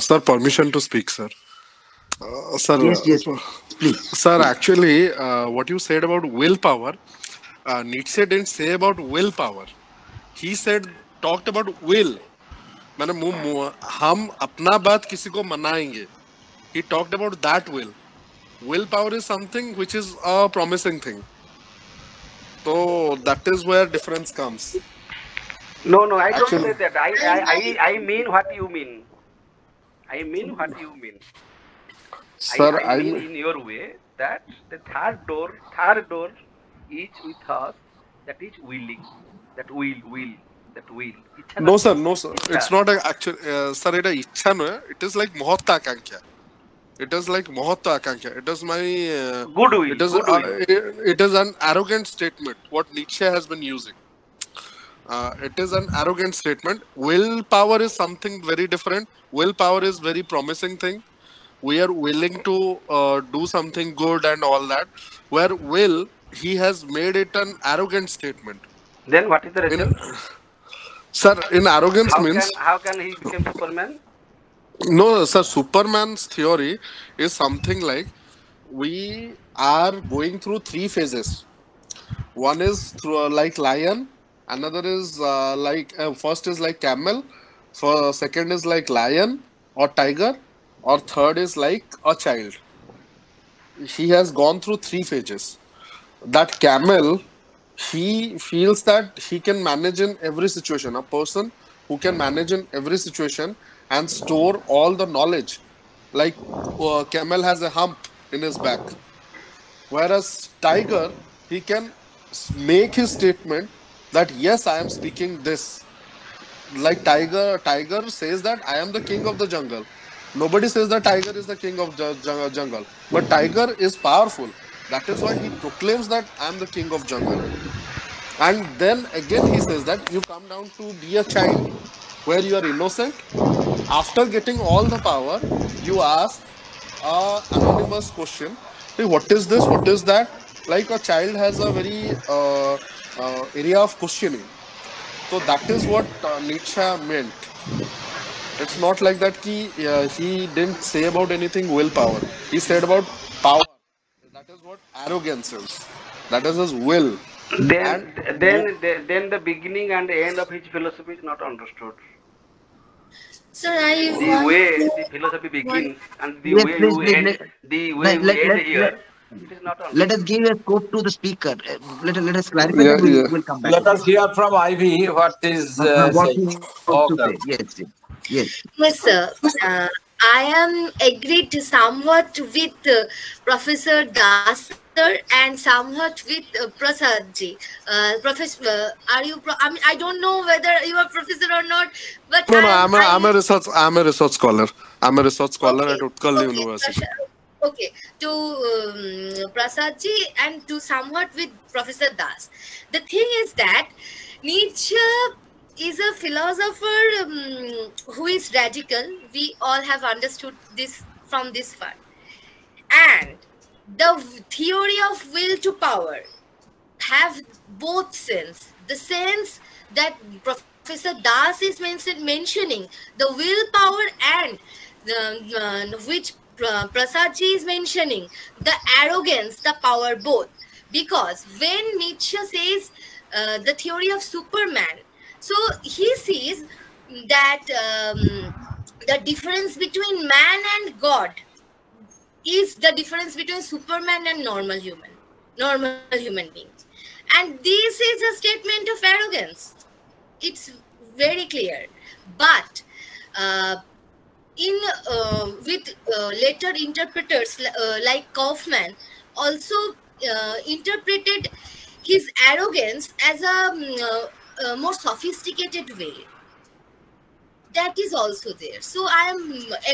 Sir, permission to speak, sir. Sir, Yes, please. sir, actually, what you said about willpower, Nietzsche didn't say about willpower. He talked about will. मैंने हम अपना बात किसी को मनाएंगे. He talked about that will. Willpower is something which is a promising thing. So that is where difference comes. No, I don't say that. I mean what you mean. I mean what you mean. Sir, I mean in your way that the third door is with us, that is willing, that will. No, sir. It's not actual. Sir, it is like Mahotakankya. It is like Mahotakankya. It is my goodwill. It is an arrogant statement. What Nietzsche has been using. It is an arrogant statement. Willpower is something very different. Willpower is very promising thing. We are willing to do something good and all that. Where will, he has made it an arrogant statement. Then what is the result? Sir, in arrogance means... How can he become Superman? No, sir, Superman's theory is something like we are going through three phases. One is through like lion, another is first is like camel, second is like lion or tiger, or third is like a child. He has gone through three phases. That camel, he feels that he can manage in every situation. A person who can manage in every situation and store all the knowledge. Like camel has a hump in his back. Whereas tiger, he can make his statement that yes, I am speaking this. Like tiger says that I am the king of the jungle. Nobody says that tiger is the king of the jungle. But tiger is powerful. That is why he proclaims that I am the king of jungle. And then again he says that you come down to be a child where you are innocent. After getting all the power, you ask an anonymous question. Hey, what is this? What is that? Like a child has a very area of questioning. So that is what Nietzsche meant. It's not like that he didn't say about anything willpower. He said about power. That is what arrogance is. That is his will. Then the beginning and the end of his philosophy is not understood. Sir, the way the philosophy begins and the way we end here, it is not understood. Let us give a scope to the speaker. Let us clarify. We'll come back. Let us hear from Ivy what is saying. Yes. Yes, sir. I am agreed somewhat with Professor Das and somewhat with Prasadji. Professor, are you? I don't know whether you are professor or not, but no, I'm a research scholar. I'm a research scholar at Utkal University. Okay, to Prasadji and to somewhat with Professor Das. The thing is that Nietzsche is a philosopher who is radical. We all have understood this from this far. And the theory of will to power have both sense. The sense that Professor Das is mentioning, the willpower, and which Prasadji is mentioning, the arrogance, the power, both. Because when Nietzsche says the theory of Superman, so he sees that the difference between man and God is the difference between Superman and normal human beings. And this is a statement of arrogance. It's very clear. But in with later interpreters like Kaufman also interpreted his arrogance as a more sophisticated way. That is also there. So I am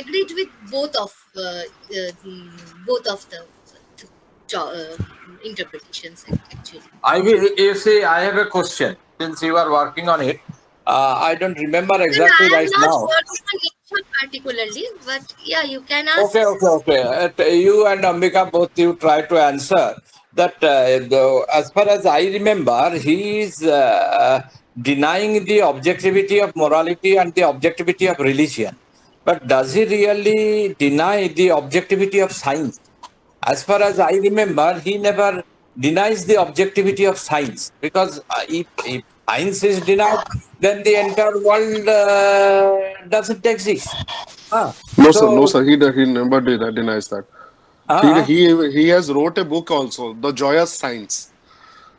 agreed with both of the interpretations actually. I will, you see, I have a question. Since you are working on it, I don't remember No, exactly I am right not now. working on Nietzsche particularly, but yeah, you can ask. Okay. You and Ambika both you try to answer that. As far as I remember, he is denying the objectivity of morality and the objectivity of religion. But does he really deny the objectivity of science? As far as I remember, he never denies the objectivity of science, because if science is denied, then the entire world doesn't exist. No, sir. No, So, sir. He never denies that. uh, He has wrote a book also, The Joyous Science,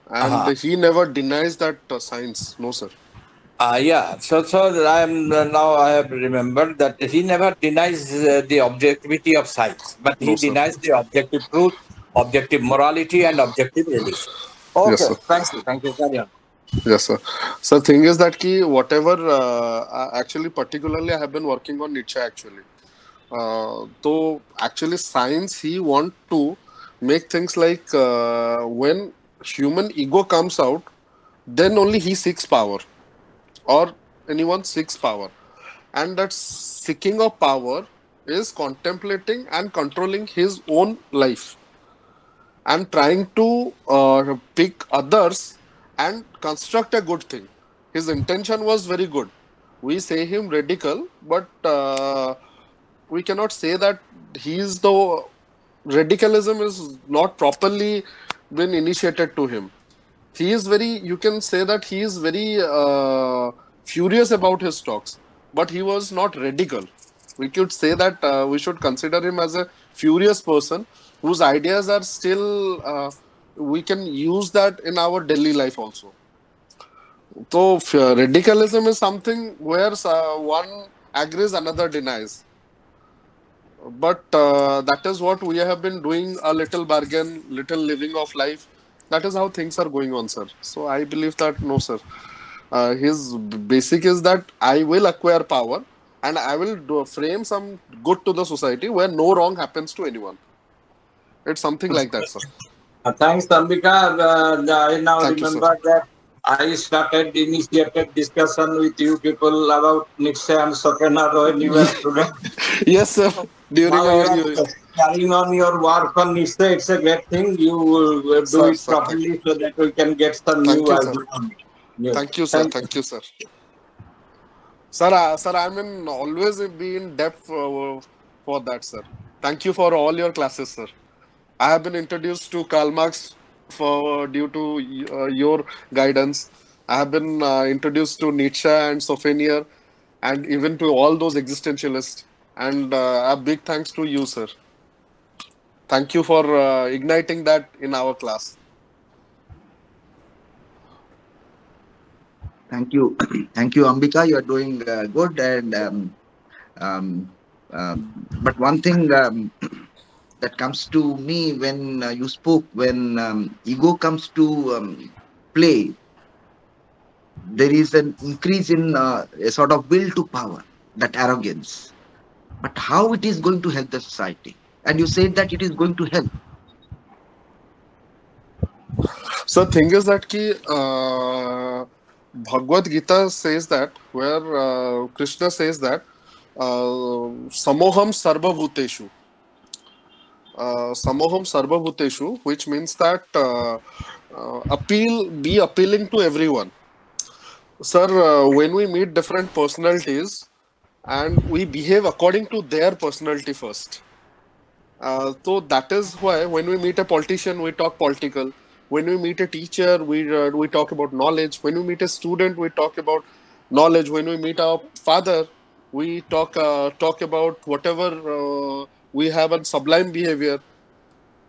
and uh, he never denies that science. No, sir. yeah. So I am now I have remembered that he never denies the objectivity of science, but he No, sir. denies the objective truth, objective morality, and objective religion. Yes, Okay, sir. thank you. Thank you. Carry on. Yes, sir. So thing is that ki whatever actually particularly I have been working on Nietzsche actually. So actually science he want to make things like when human ego comes out, then only he seeks power or anyone seeks power, and that seeking of power is contemplating and controlling his own life and trying to pick others and construct a good thing. His intention was very good. We say him radical, but we cannot say that he is the radicalism is not properly been initiated to him. He is very, you can say that he is very furious about his talks, but he was not radical. We could say that we should consider him as a furious person whose ideas are still, we can use that in our daily life also. So radicalism is something where one agrees, another denies. But that is what we have been doing, a little bargain, little living of life. That is how things are going on, sir. So I believe that no, sir. His basic is that I will acquire power and I will frame some good to the society where no wrong happens to anyone. It's something like that, sir. Thanks, Ambika. I now Thank you, sir. remember that I initiated discussion with you people about Nietzsche and Schopenhauer when you were student. Yes, sir. During Now you our are carrying on your work on Nietzsche. It's a great thing. You will do Sir, it sir, properly so that we can get some Thank new you, sir. ideas on it. Yes. Thank you, sir. Thank you, sir. Sir, I mean, always be in depth for that, sir. Thank you for all your classes, sir. I have been introduced to Karl Marx for due to your guidance. I have been introduced to Nietzsche and Schopenhauer, and even to all those existentialists. And a big thanks to you, sir. Thank you for igniting that in our class. Thank you. Thank you, Ambika. You are doing good. And but one thing that comes to me when you spoke, when ego comes to play, there is an increase in a sort of will to power, that arrogance. But how it is going to help the society? And you said that it is going to help. So thing is that Bhagavad Gita says that, where Krishna says that samoham sarvabhuteshu. Samoham sarvabhuteshu, which means that be appealing to everyone. Sir, when we meet different personalities and we behave according to their personality first. So that is why when we meet a politician, we talk political. When we meet a teacher, we talk about knowledge. When we meet a student, we talk about knowledge. When we meet our father, we talk about whatever we have a sublime behavior.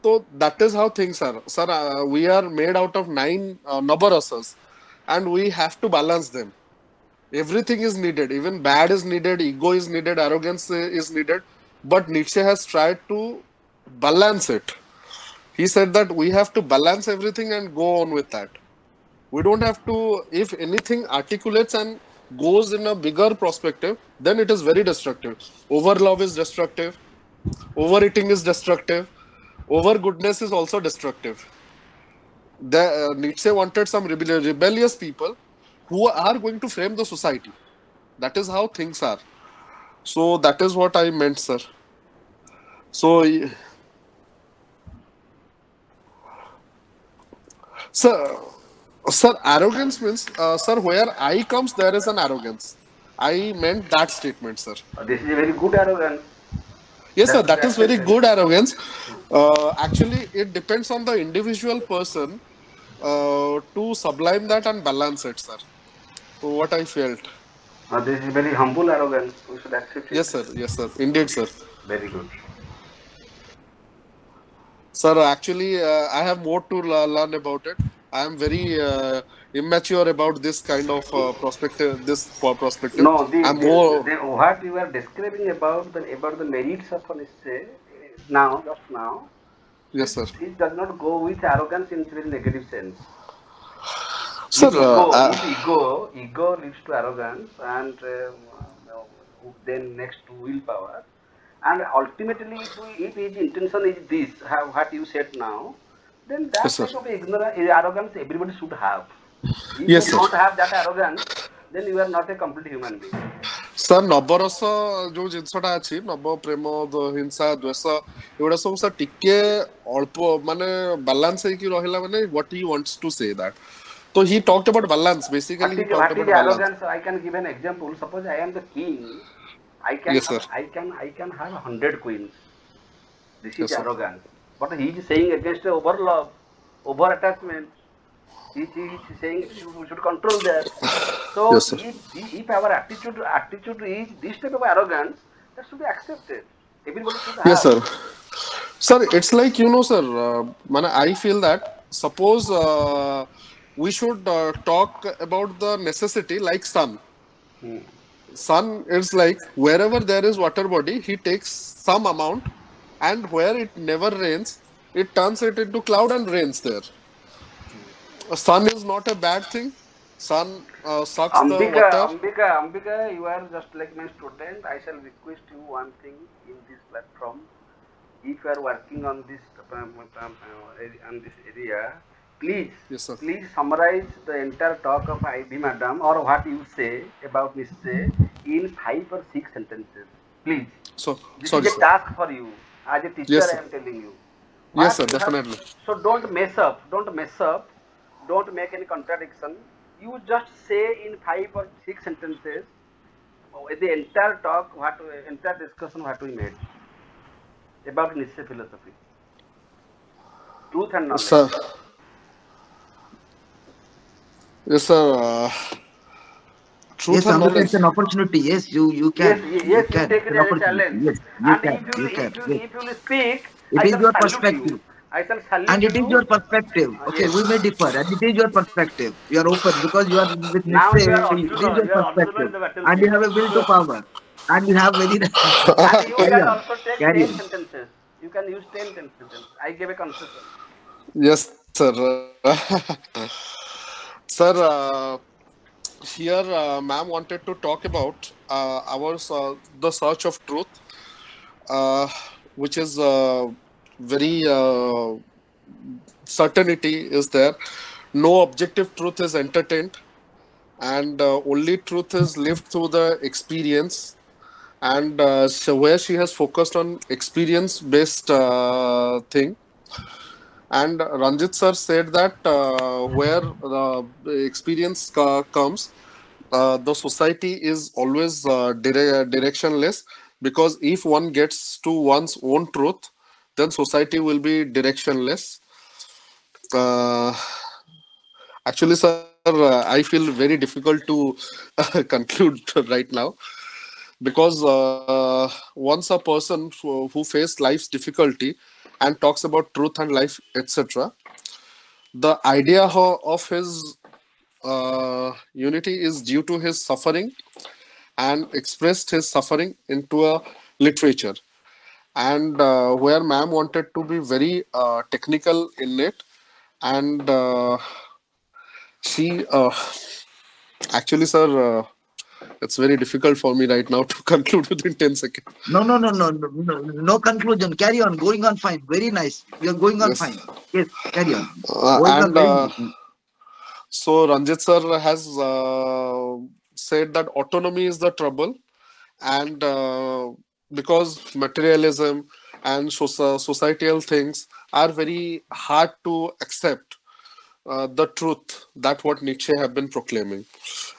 So that is how things are. Sir, we are made out of 9 nabarasas and we have to balance them. Everything is needed. Even bad is needed, ego is needed, arrogance is needed. But Nietzsche has tried to balance it. He said that we have to balance everything and go on with that. We don't have to, if anything articulates and goes in a bigger perspective, then it is very destructive. Over love is destructive. Overeating is destructive. Over goodness is also destructive. Nietzsche wanted some rebellious people who are going to frame the society. That is how things are. So that is what I meant, sir. So, sir, arrogance means, sir, where I comes, there is an arrogance. I meant that statement, sir. This is a very good arrogance. Yes, sir, that is very good arrogance. Actually, it depends on the individual person to sublime that and balance it, sir. So what I felt. This is very humble arrogance. We should accept it. Yes, sir. Yes, sir. Indeed, sir. Very good. Sir, actually, I have more to learn about it. I am very immature about this kind of perspective. No, what you are describing about the merits of Nietzsche just now. Yes, sir. It does not go with arrogance in very negative sense. Sir, ego leads to arrogance, and then next to willpower. And ultimately, if his intention is this, what you said now, then that type of arrogance everybody should have. If you don't have that arrogance, then you are not a complete human being. Sir, नवरस जो जिनसटा अछि नव प्रेम हिंसा द्वेष एवडा सब sir टिके अल्प माने balance है कि रहिला माने what he wants to say that. So he talked about balance. Basically, he talked about balance. Arrogance? I can give an example. Suppose I am the king. I can have 100 queens. This is arrogance. But he is saying against over love, over attachment. He is saying we should control that. So if our attitude is this type of arrogance, that should be accepted. Everybody should have. Yes, sir. Sir, it's like, sir, I feel that suppose we should talk about the necessity like sun. Sun is like wherever there is water body, he takes some amount, and where it never rains, it turns it into cloud and rains there. Sun is not a bad thing. Sun sucks the water. Ambika, you are just like my student. I shall request you one thing in this platform. If you are working on this area, please summarize the entire talk of IB Madam or what you say about Nietzsche in 5 or 6 sentences. Please. This is a task for you. As a teacher, I am telling you. Yes, sir, definitely. So don't mess up. Don't make any contradiction. You just say in 5 or 6 sentences the entire talk, entire discussion what we made about Nietzsche philosophy. Truth and knowledge. Sir. Yes, sir. Truth and knowledge. It's an opportunity. Yes, you can. You take it as a challenge. Yes, you can. If you speak, it is your perspective. I shall salute and it is your perspective. Okay, we may differ, and it is your perspective. You are open because you are with Nietzsche. It is your perspective, and you have a will to power, and you have very. And you can also take 10 sentences. You can use 10 sentences. I give a concession. Yes, sir. Sir, here, ma'am wanted to talk about the search of truth, which is very certainty is there. No objective truth is entertained, and only truth is lived through the experience. And so where she has focused on experience-based thing. And Ranjit sir said that where the experience comes, the society is always directionless, because if one gets to one's own truth, then society will be directionless. Actually, sir, I feel very difficult to conclude right now, because once a person who faced life's difficulty and talks about truth and life, etc., the idea of his unity is due to his suffering, and expressed his suffering into a literature. And where ma'am wanted to be very technical in it, and she actually, sir, it's very difficult for me right now to conclude within 10 seconds. No conclusion. Carry on. Going on fine. Very nice. You're going on Yes. fine. Yes, carry on. Going on And very nice. so Ranjit sir has said that autonomy is the trouble, and because materialism and societal things are very hard to accept the truth that what Nietzsche have been proclaiming.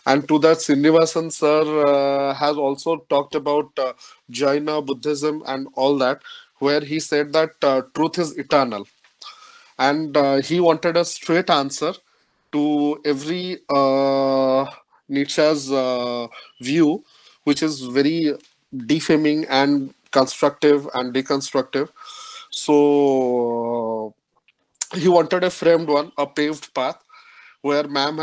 And to that, Srinivasan sir has also talked about Jaina, Buddhism and all that, where he said that truth is eternal. And he wanted a straight answer to every Nietzsche's view, which is very defaming and constructive and deconstructive. So he wanted a framed one, a paved path, where ma'am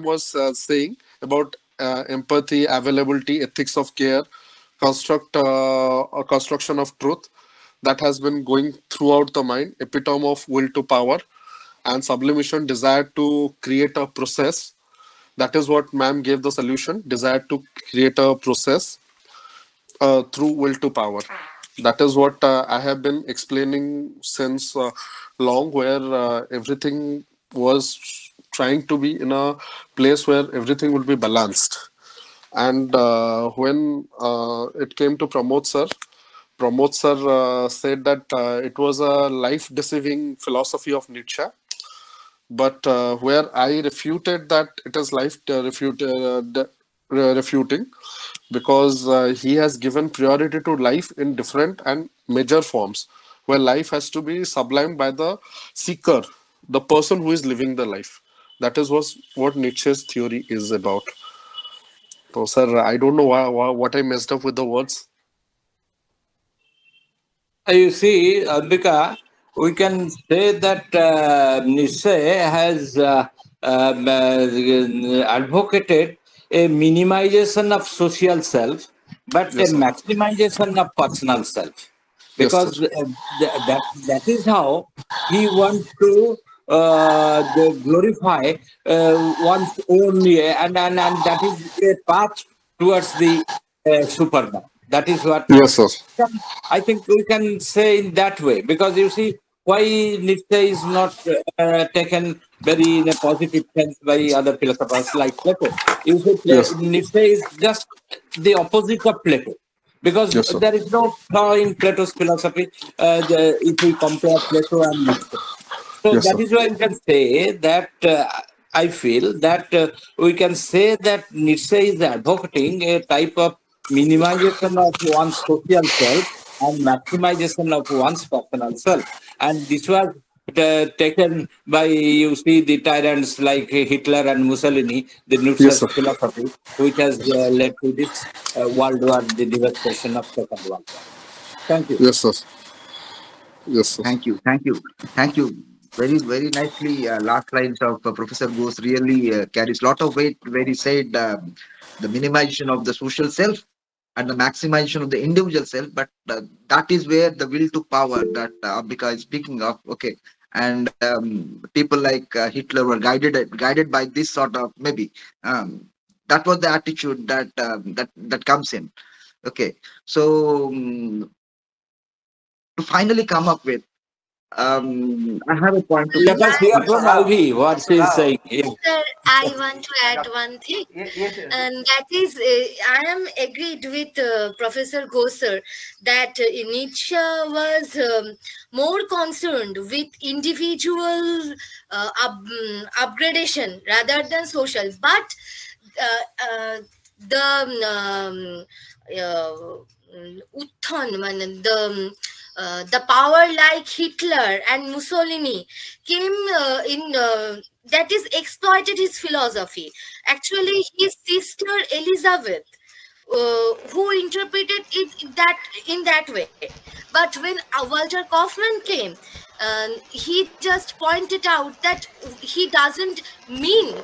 was saying about empathy, availability, ethics of care, a construction of truth that has been going throughout the mind, epitome of will to power, and sublimation, desire to create a process. That is what ma'am gave the solution: desire to create a process through will to power. That is what I have been explaining since long, where everything was trying to be in a place where everything will be balanced. And when it came to Pramod sir said that it was a life-deceiving philosophy of Nietzsche. But where I refuted that it is refuting, because he has given priority to life in different and major forms, where life has to be sublimed by the seeker, the person who is living the life. That is what Nietzsche's theory is about. So, sir, I don't know what I messed up with the words. You see, Ambika, we can say that Nietzsche has advocated a minimization of social self, but Yes, a sir. maximization of personal self. Yes, Because sir. that is how he wants to glorify one's own, and that is a path towards the Superman. That is what Yes, sir. I think we can say in that way, because you see why Nietzsche is not taken very in a positive sense by other philosophers like Plato. You see, Yes. Nietzsche is just the opposite of Plato, because Yes, sir. there is no flaw in Plato's philosophy if we compare Plato and Nietzsche. So Yes, that sir. is why we can say that I feel that we can say that Nietzsche is advocating a type of minimization of one's social self and maximization of one's personal self. And this was taken by, you see, the tyrants like Hitler and Mussolini, the Yes, Nietzsche's sir. philosophy, which has led to this World War, the devastation of Second World War. Thank you. Yes, sir. Yes, sir. Thank you. Very nicely. Last lines of Professor Ghosh really carries lot of weight, where he said the minimization of the social self and the maximization of the individual self. But that is where the will to power that Ambika is speaking of. Okay, and people like Hitler were guided by this sort of, maybe that was the attitude that comes in. Okay, so to finally come up with, I have a point to Let make. us hear from Ivy what she is saying. Yeah. Sir, I want to add one thing, and that is, I am agreed with Professor Gosar that Nietzsche was more concerned with individual upgradation rather than social. But the Utthan, the power like Hitler and Mussolini came in that is exploited his philosophy. Actually, his sister Elizabeth who interpreted it that in that way. But when Walter Kaufman came, he just pointed out that he doesn't mean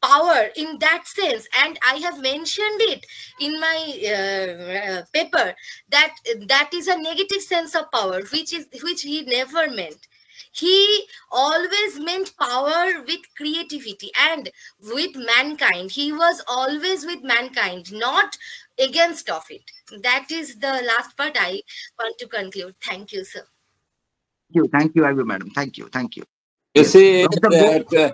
power in that sense, and I have mentioned it in my paper that that is a negative sense of power, which he never meant. He always meant power with creativity and with mankind. He was always with mankind, not against of it. That is the last part I want to conclude. Thank you, sir. Thank you, Ivy madam. Thank you. You Yes, see, Professor Go.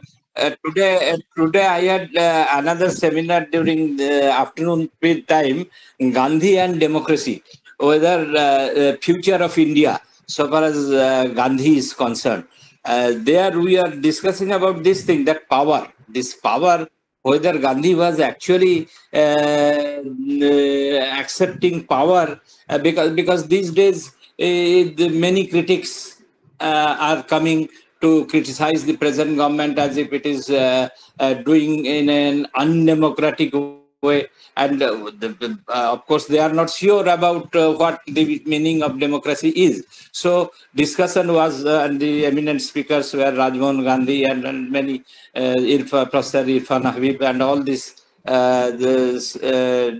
today I had another seminar during the afternoon time, Gandhi and democracy, whether future of India, so far as Gandhi is concerned. There we are discussing about this thing, that power, this power, whether Gandhi was actually accepting power, because these days many critics are coming to criticize the present government as if it is doing in an undemocratic way. And of course, they are not sure about what the meaning of democracy is. So discussion was, and the eminent speakers were Rajmohan Gandhi and many, Professor Irfan Habib, and all these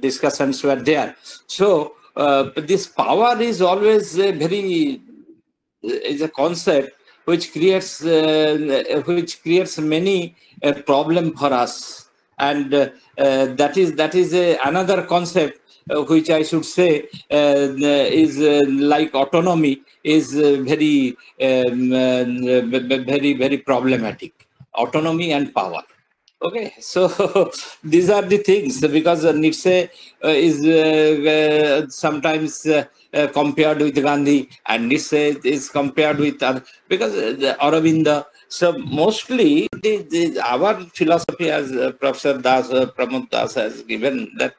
discussions were there. So this power is always is a concept which creates many problem for us, and that is another concept which I should say is like autonomy, is very problematic. Autonomy and power. Okay, so these are the things, because Nietzsche is sometimes compared with Gandhi, and Nietzsche is compared with because Aurobindo. So mostly our philosophy, as Professor Das, Pramod Das has given, that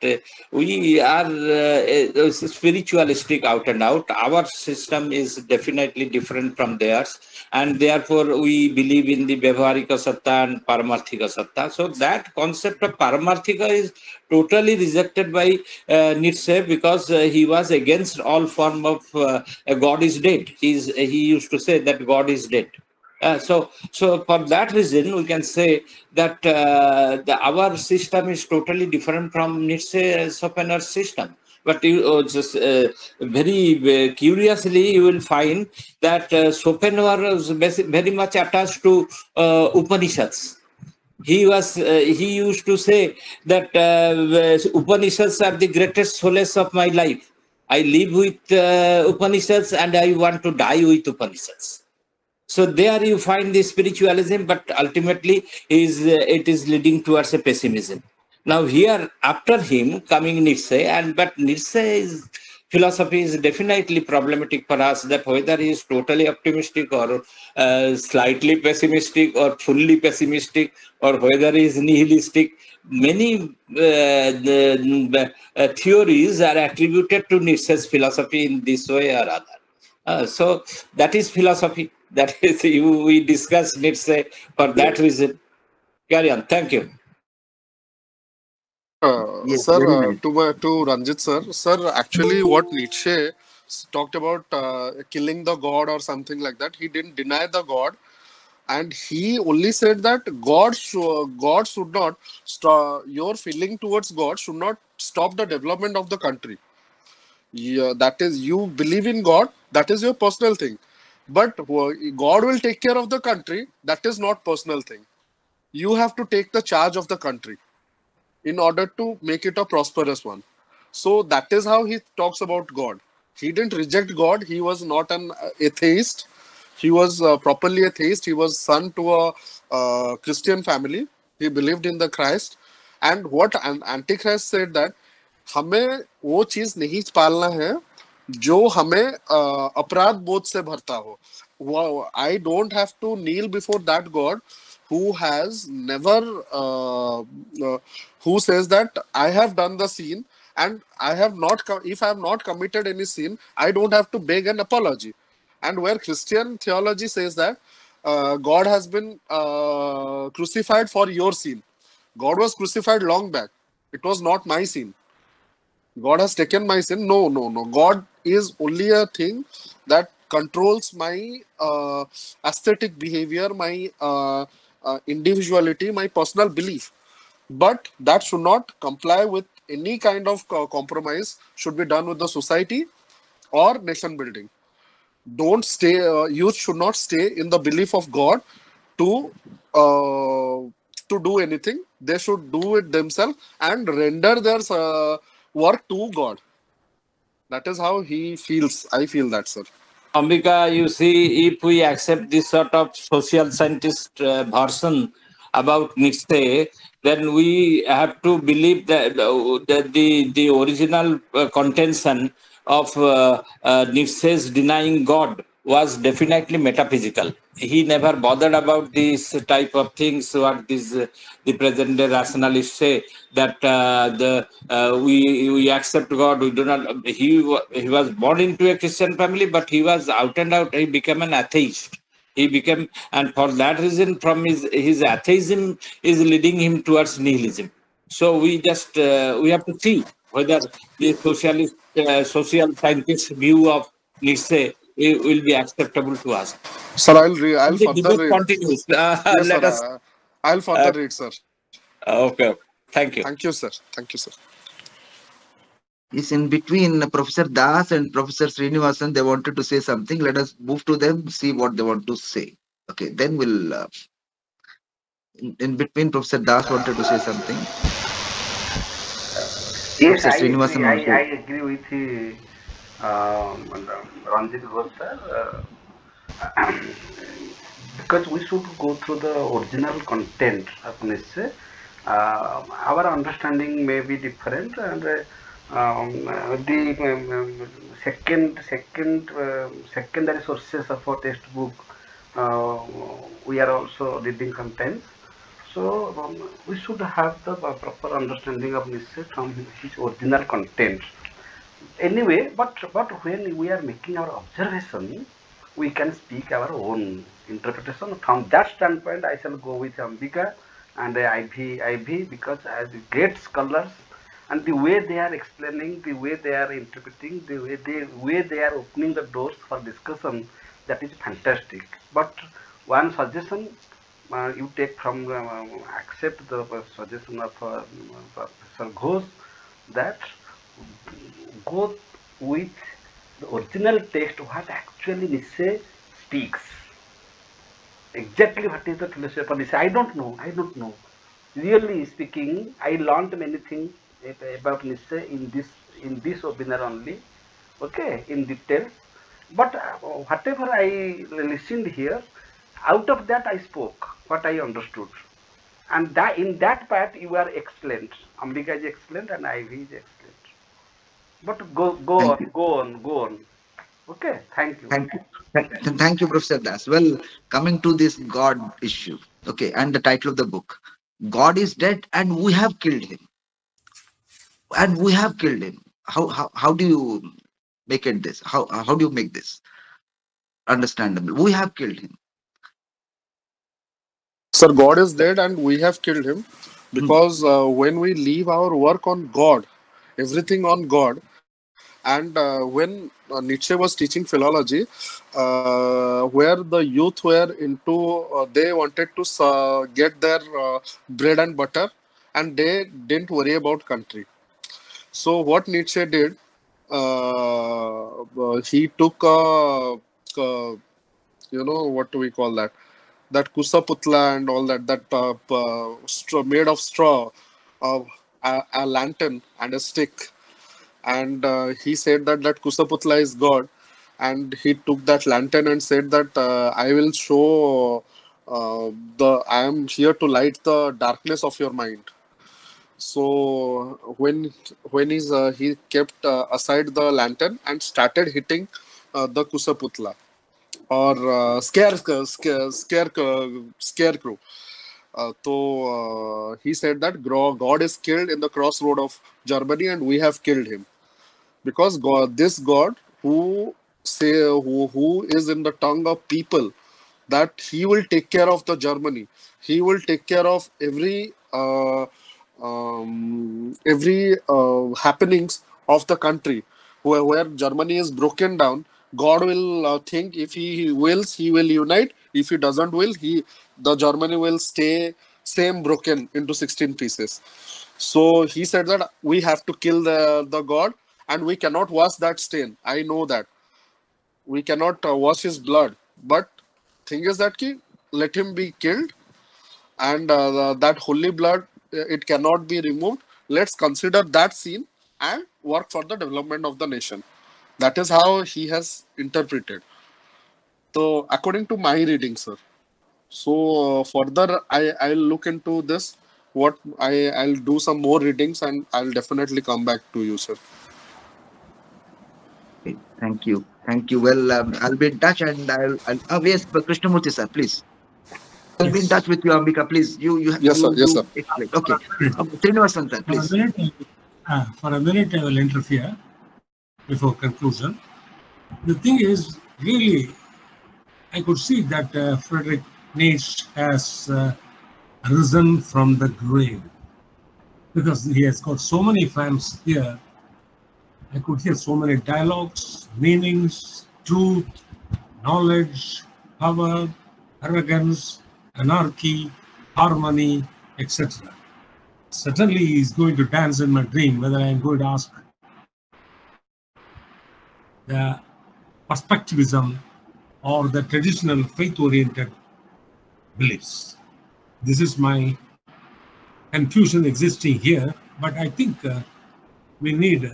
we are spiritualistic out and out. Our system is definitely different from theirs, and therefore we believe in the Vyavaharika Satta and Paramarthika Satta. So that concept of Paramarthika is totally rejected by Nietzsche, because he was against all form of God is dead. He used to say that God is dead. So for that reason, we can say that our system is totally different from Nietzsche's Schopenhauer system. But you just very curiously, you will find that Schopenhauer was very much attached to Upanishads. He used to say that Upanishads are the greatest solace of my life. I live with Upanishads and I want to die with Upanishads. So there you find the spiritualism, but ultimately it is leading towards a pessimism. Now here, after him coming Nietzsche, but Nietzsche's philosophy is definitely problematic for us, that whether he is totally optimistic or slightly pessimistic or fully pessimistic, or whether he is nihilistic. Many theories are attributed to Nietzsche's philosophy in this way or other. So that is philosophy. That is, we discuss Nietzsche for that reason. Carry on. Thank you. Yes, Sir, very nice. to Ranjit sir, actually, what Nietzsche talked about killing the god or something like that, he didn't deny the god, and he only said that God should not stop. Your feeling towards God should not stop the development of the country. Yeah, that is, you believe in God, that is your personal thing, but God will take care of the country. That is not personal thing. You have to take the charge of the country in order to make it a prosperous one. So that is how he talks about God. He didn't reject God. He was not an atheist. He was properly atheist. He was son to a Christian family. He believed in the Christ. And what Antichrist said that हमें वो चीज नहीं पालना है जो हमें अपराध बोध से भरता हो. I don't have to kneel before that God who has never who says that I have done the sin and I have not if I have not committed any sin, I don't have to beg an apology. And where Christian theology says that God has been crucified for your sin. God was crucified long back. It was not my sin. God has taken my sin. No, no, no. God is only a thing that controls my aesthetic behavior, my individuality, my personal belief. But that should not comply with any kind of compromise, should be done with the society or nation building. Don't stay, youth should not stay in the belief of God to do anything. They should do it themselves and render their work to God. That is how he feels. I feel that, sir. Ambika, you see, if we accept this sort of social scientist version about Nietzsche, then we have to believe that, that the original contention of Nietzsche's denying God was definitely metaphysical. He never bothered about this type of things. What the present day rationalists say, that we accept God, we do not. He was born into a Christian family, but he was out and out. He became an atheist. He became, and for that reason, from his atheism is leading him towards nihilism. So we just we have to see whether the socialist social scientist view of Nietzsche will be acceptable to us. Sir, I'll The further debate read. continues. Yes, Let us. sir. I'll further read, sir. Okay. Thank you. Thank you, sir. Thank you, sir. Is in between Professor Das and Professor Srinivasan. They wanted to say something. Let us move to them, see what they want to say. Okay, then we'll. In between, Professor Das wanted to say something. Yes, Professor I Srinivasan agree. I also. agree with Ranjit Ghosh, sir. Because we should go through the original content of Nietzsche. Our understanding may be different, and the secondary sources of our textbook, we are also reading contents. So we should have the proper understanding of Nietzsche from his original content. Anyway, but when we are making our observation, we can speak our own interpretation. From that standpoint, I shall go with Ambika and IV because as great scholars, and the way they are explaining, the way they are interpreting, the way they are opening the doors for discussion, that is fantastic. But one suggestion you take from accept the suggestion of Professor Ghosh, that go with the original text, what actually Nietzsche speaks. Exactly what is the philosophy of Nietzsche? I don't know. Really speaking, I learned many things about Nietzsche in this webinar only. Okay, in detail. But whatever I listened here, out of that I spoke what I understood. And that in that part you are excellent. Ambika is excellent and IV is excellent. But go on. Okay, thank you. Thank you. Thank you, Professor Das. Well, coming to this God issue, okay, and the title of the book, God is dead and we have killed him. And we have killed him. How do you make it this? How do you make this understandable? We have killed him. Sir, God is dead and we have killed him because when we leave our work on God, everything on God, and when Nietzsche was teaching philology, where the youth were into, they wanted to get their bread and butter, and they didn't worry about country. So what Nietzsche did, he took what do we call that? That kusaputla and all that straw, made of straw, a lantern and a stick. And he said that kusaputla is God. And he took that lantern and said that I will show I am here to light the darkness of your mind. So when he kept aside the lantern and started hitting the kusaputla, or scarecrow. So he said that God is killed in the crossroad of Germany, and we have killed him because this God who is in the tongue of people, that he will take care of the Germany. He will take care of every happenings of the country, where Germany is broken down, God will think if He wills, He will unite. If He doesn't will, the Germany will stay same broken into 16 pieces. So He said that we have to kill the God, and we cannot wash that stain. I know that we cannot wash His blood, but thing is that let Him be killed, and that holy blood, it cannot be removed. Let's consider that scene and work for the development of the nation. That is how he has interpreted. So according to my reading, sir. So further I'll look into this. I'll do some more readings, and I'll definitely come back to you, sir. Okay, thank you. Thank you. Well, I'll be in touch, and yes, but Krishnamurti sir, please. I'll be in touch with you, Ambika. Please, Yes, sir. Yes, sir. explain. Okay, Srinivasan sir, please. For a minute, I will interfere before conclusion. The thing is, really, I could see that Friedrich Nietzsche has risen from the grave, because he has got so many fans here. I could hear so many dialogues, meanings, truth, knowledge, power, arrogance, anarchy, harmony, etc. Certainly, he is going to dance in my dream, whether I am going to ask the perspectivism or the traditional faith-oriented beliefs. This is my confusion existing here, but I think we need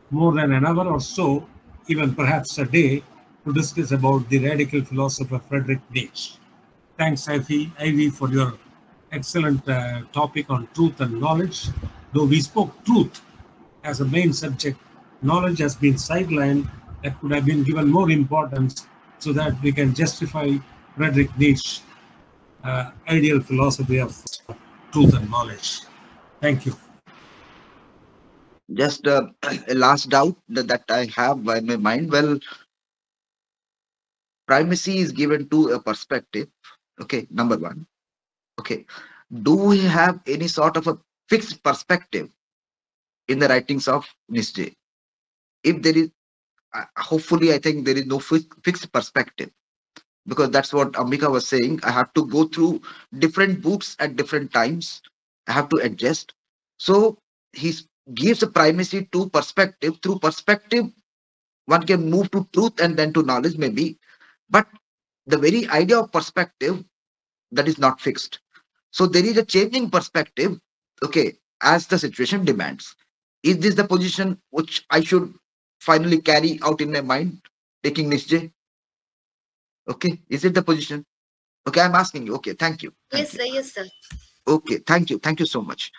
more than an hour or so, even perhaps a day, to discuss about the radical philosopher Friedrich Nietzsche. Thanks, Ivy, for your excellent topic on truth and knowledge. Though we spoke truth as a main subject, knowledge has been sidelined. That could have been given more importance so that we can justify Friedrich Nietzsche's ideal philosophy of truth and knowledge. Thank you. Just a last doubt that I have in my mind. Well, primacy is given to a perspective. Okay, number one. Okay, do we have any sort of a fixed perspective in the writings of Nietzsche? If there is, hopefully, I think there is no fixed perspective, because that's what Ambika was saying. I have to go through different books at different times. I have to adjust. So he gives a primacy to perspective. Through perspective, one can move to truth and then to knowledge, maybe. But the very idea of perspective, that is not fixed. So there is a changing perspective, okay, as the situation demands. Is this the position which I should finally carry out in my mind, taking Nietzsche? Okay, is it the position? Okay, I'm asking you. Okay, thank you. Yes, sir. Yes, sir. Okay, thank you. Thank you so much.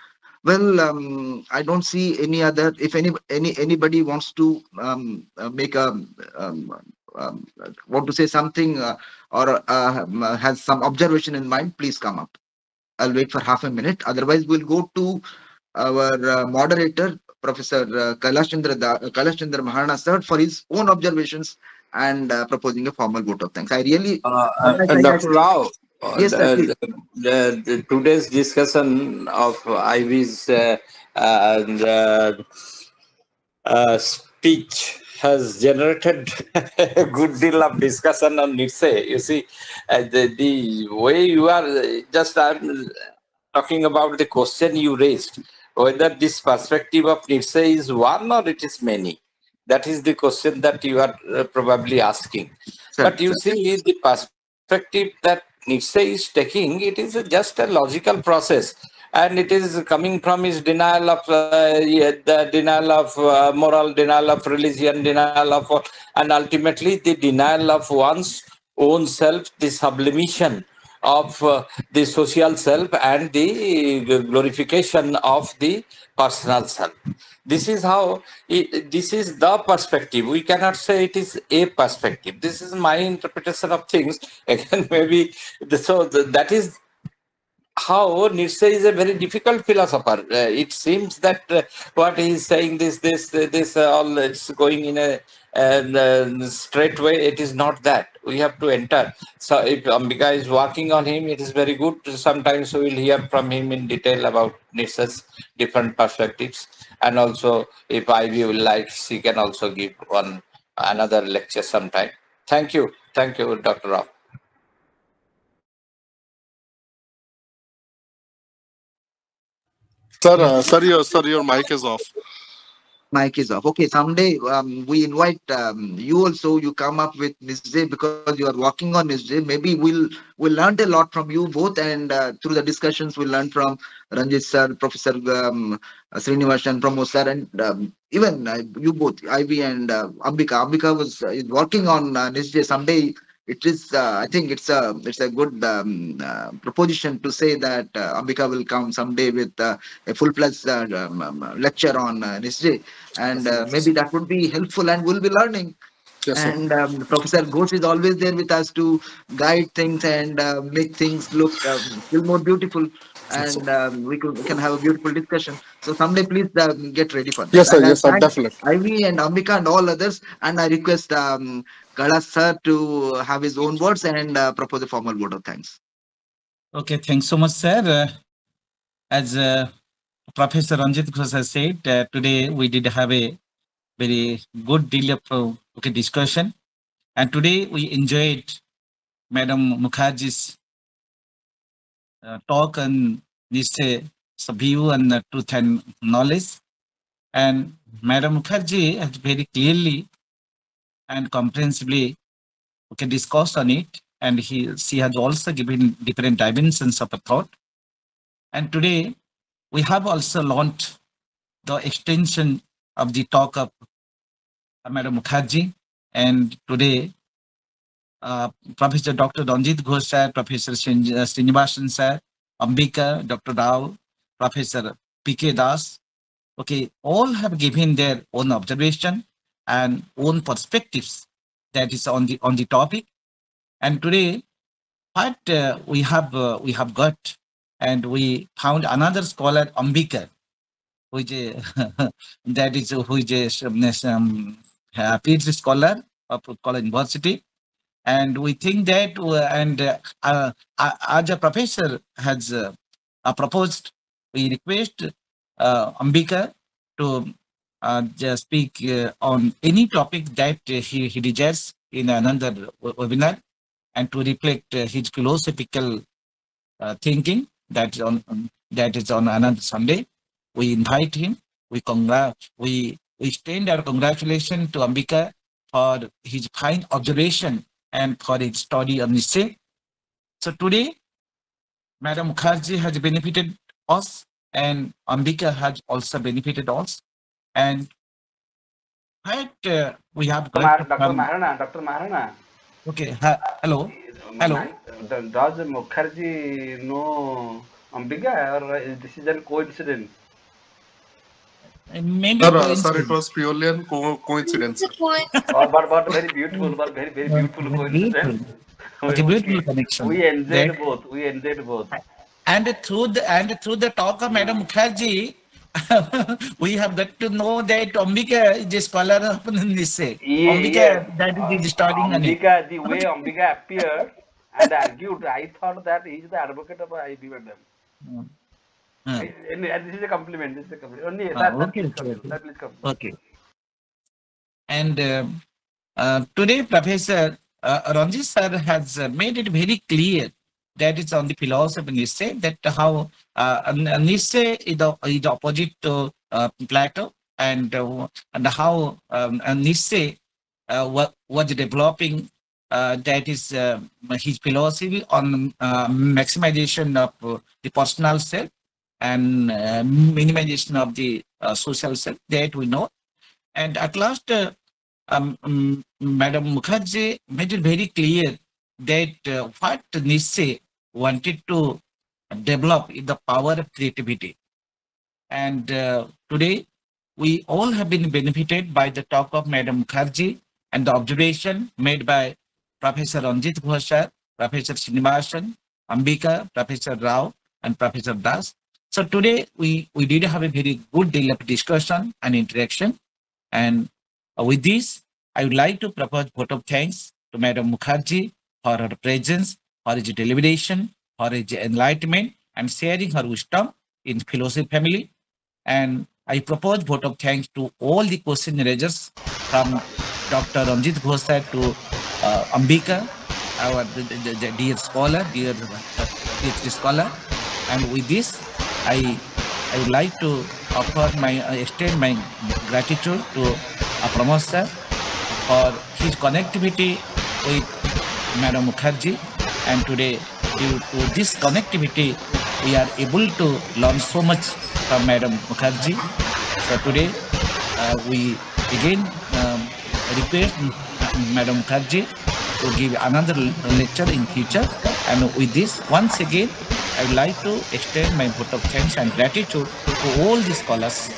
Well, I don't see any other. If anybody wants to make a want to say something or has some observation in mind, please come up. I'll wait for half a minute. Otherwise, we'll go to our moderator, Professor Kailash Chandra Maharana sir, for his own observations and proposing a formal vote of thanks. I really, Dr. Rao, yes, sir, today's discussion of Ivy's speech has generated a good deal of discussion on Nietzsche. You see, the way you are just talking about the question you raised, whether this perspective of Nietzsche is one or it is many. That is the question that you are probably asking. sir, But you see, the perspective that Nietzsche is taking, it is just a logical process. And it is coming from his denial of the denial of moral, denial of religion, denial of, and ultimately the denial of one's own self, the sublimation of the social self and the glorification of the personal self. This is how, this is the perspective. We cannot say it is a perspective. This is my interpretation of things. Again, maybe, that is how Nietzsche is a very difficult philosopher. It seems that what he is saying, this all is going in a and straight away. It is not that. We have to enter. So if Ambika is working on him, it is very good. Sometimes we will hear from him in detail about Nietzsche's different perspectives. And also, if Ivy will like, she can also give another lecture sometime. Thank you. Thank you, Dr. Rao. Sir, your mic is off. Mic is off. Okay, someday we invite you also. You come up with Nitzsche because you are working on Nitzsche. Maybe we'll learn a lot from you both, and through the discussions we'll learn from Ranjit sir, Professor Srinivasan, Pramod sir, and even you both, Ivy and Ambika. Ambika was working on Nitzsche. Someday it is. I think it's a good proposition to say that Ambika will come someday with a full-fledged lecture on Nitzsche, and maybe that would be helpful, and we'll be learning. Yes, sir. And Professor Ghosh is always there with us to guide things and make things look still more beautiful, and we can have a beautiful discussion. So someday, please get ready for that. Yes, sir. And I Yes, sir. thank Definitely. Ivy and Ambika and all others, and I request Kailash sir to have his own words and propose a formal vote of thanks. Okay, thanks so much, sir. As Professor Ranjit Ghosh has said, today we did have a very good deal of discussion, and today we enjoyed Madam Mukherjee's talk on Nitzsche's view and truth and knowledge, and Madam Mukherjee has very clearly and comprehensively discussed on it, and she has also given different dimensions of a thought. And today we have also learned the extension of the talk of Madam Mukherjee, and today Professor Dr. Ranjit Ghosh sir, Professor Srinivasan sir, Ambika, Dr. Rao, Professor P.K. Das, all have given their own observation and own perspectives that is on the topic. And today, what we have got, and we found another scholar, Ambika, which that is which is PhD scholar of College University. And we think that, as a professor has proposed, we request Ambika to just speak on any topic that he desires in another webinar, and to reflect his philosophical thinking that is on another Sunday. We invite him. We extend our congratulations to Ambika for his fine observation and for its study on Nitzsche. So today, Madam Mukherjee has benefited us, and Ambika has also benefited us. And we have got Dr. Maharana. Okay, hello. Does Mukherjee know Ambika, or this is a coincidence? Maybe Sir, it was purely a coincidence. But very beautiful, very beautiful coincidence. Beautiful connection. We enjoyed both. And through the talk of Madam Mukherjee, we have got to know that Ambika is a scholar of Nitzsche. Ambika, that is studying Ambika, the way Ambika appeared and argued, I thought that he is the advocate of IB madam. And this is a compliment. Only okay. And today, Professor Ranjit sir has made it very clear that it's on the philosophy of Nitzsche, that how Nitzsche is the opposite to Plato, and how Nitzsche was developing that is his philosophy on maximization of the personal self and minimization of the social self, that we know. And at last, Madam Mukherjee made it very clear that what Nitzsche wanted to develop is the power of creativity. And today, we all have been benefited by the talk of Madam Mukherjee and the observation made by Professor Ranjit Ghosh, Professor Srinivasan, Ambika, Professor Rao, and Professor Das. So today, we did have a very good deal of discussion and interaction. And with this, I would like to propose vote of thanks to Madam Mukherjee for her presence, for his deliberation, for his enlightenment, and sharing her wisdom in philosophy family. And I propose vote of thanks to all the question raisers from Dr. Ranjit Ghosa to Ambika, our the dear scholar, dear PhD scholar. And with this, I would like to offer my extend my gratitude to Pramod sir for his connectivity with Madam Mukherjee. And today, due to this connectivity, we are able to learn so much from Madam Mukherjee. So today, we again request Madam Mukherjee to give another lecture in future. And with this, once again, I would like to extend my vote of thanks and gratitude to all the scholars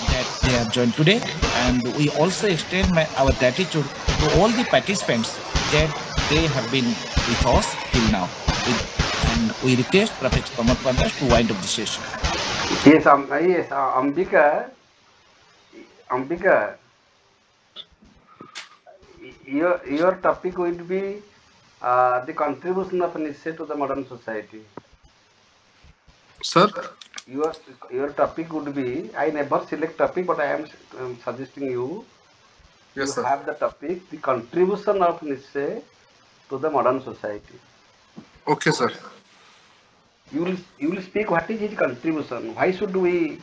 that they have joined today. And we also extend our gratitude to all the participants that they have been with us till now. And we request Professor Pramod Pandra to wind up the session. Yes, Ambika, your topic would be the contribution of Nitzsche to the modern society. Sir? Your topic would be, I never select topic, but I am suggesting you, Yes, sir. have the topic, the contribution of Nitzsche to the modern society. Okay, sir. You will speak what is his contribution. Why should we,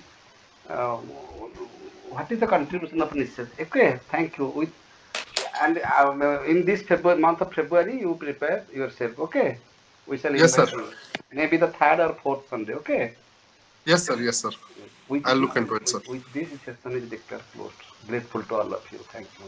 what is the contribution of Nitzsche? Okay, thank you. And in this month of February, you prepare yourself, okay? We shall invite you. Maybe the 3rd or 4th Sunday, okay? Yes, sir. Yes, sir. I'll look into it, sir. With this session is declared closed. Grateful to all of you. Thank you.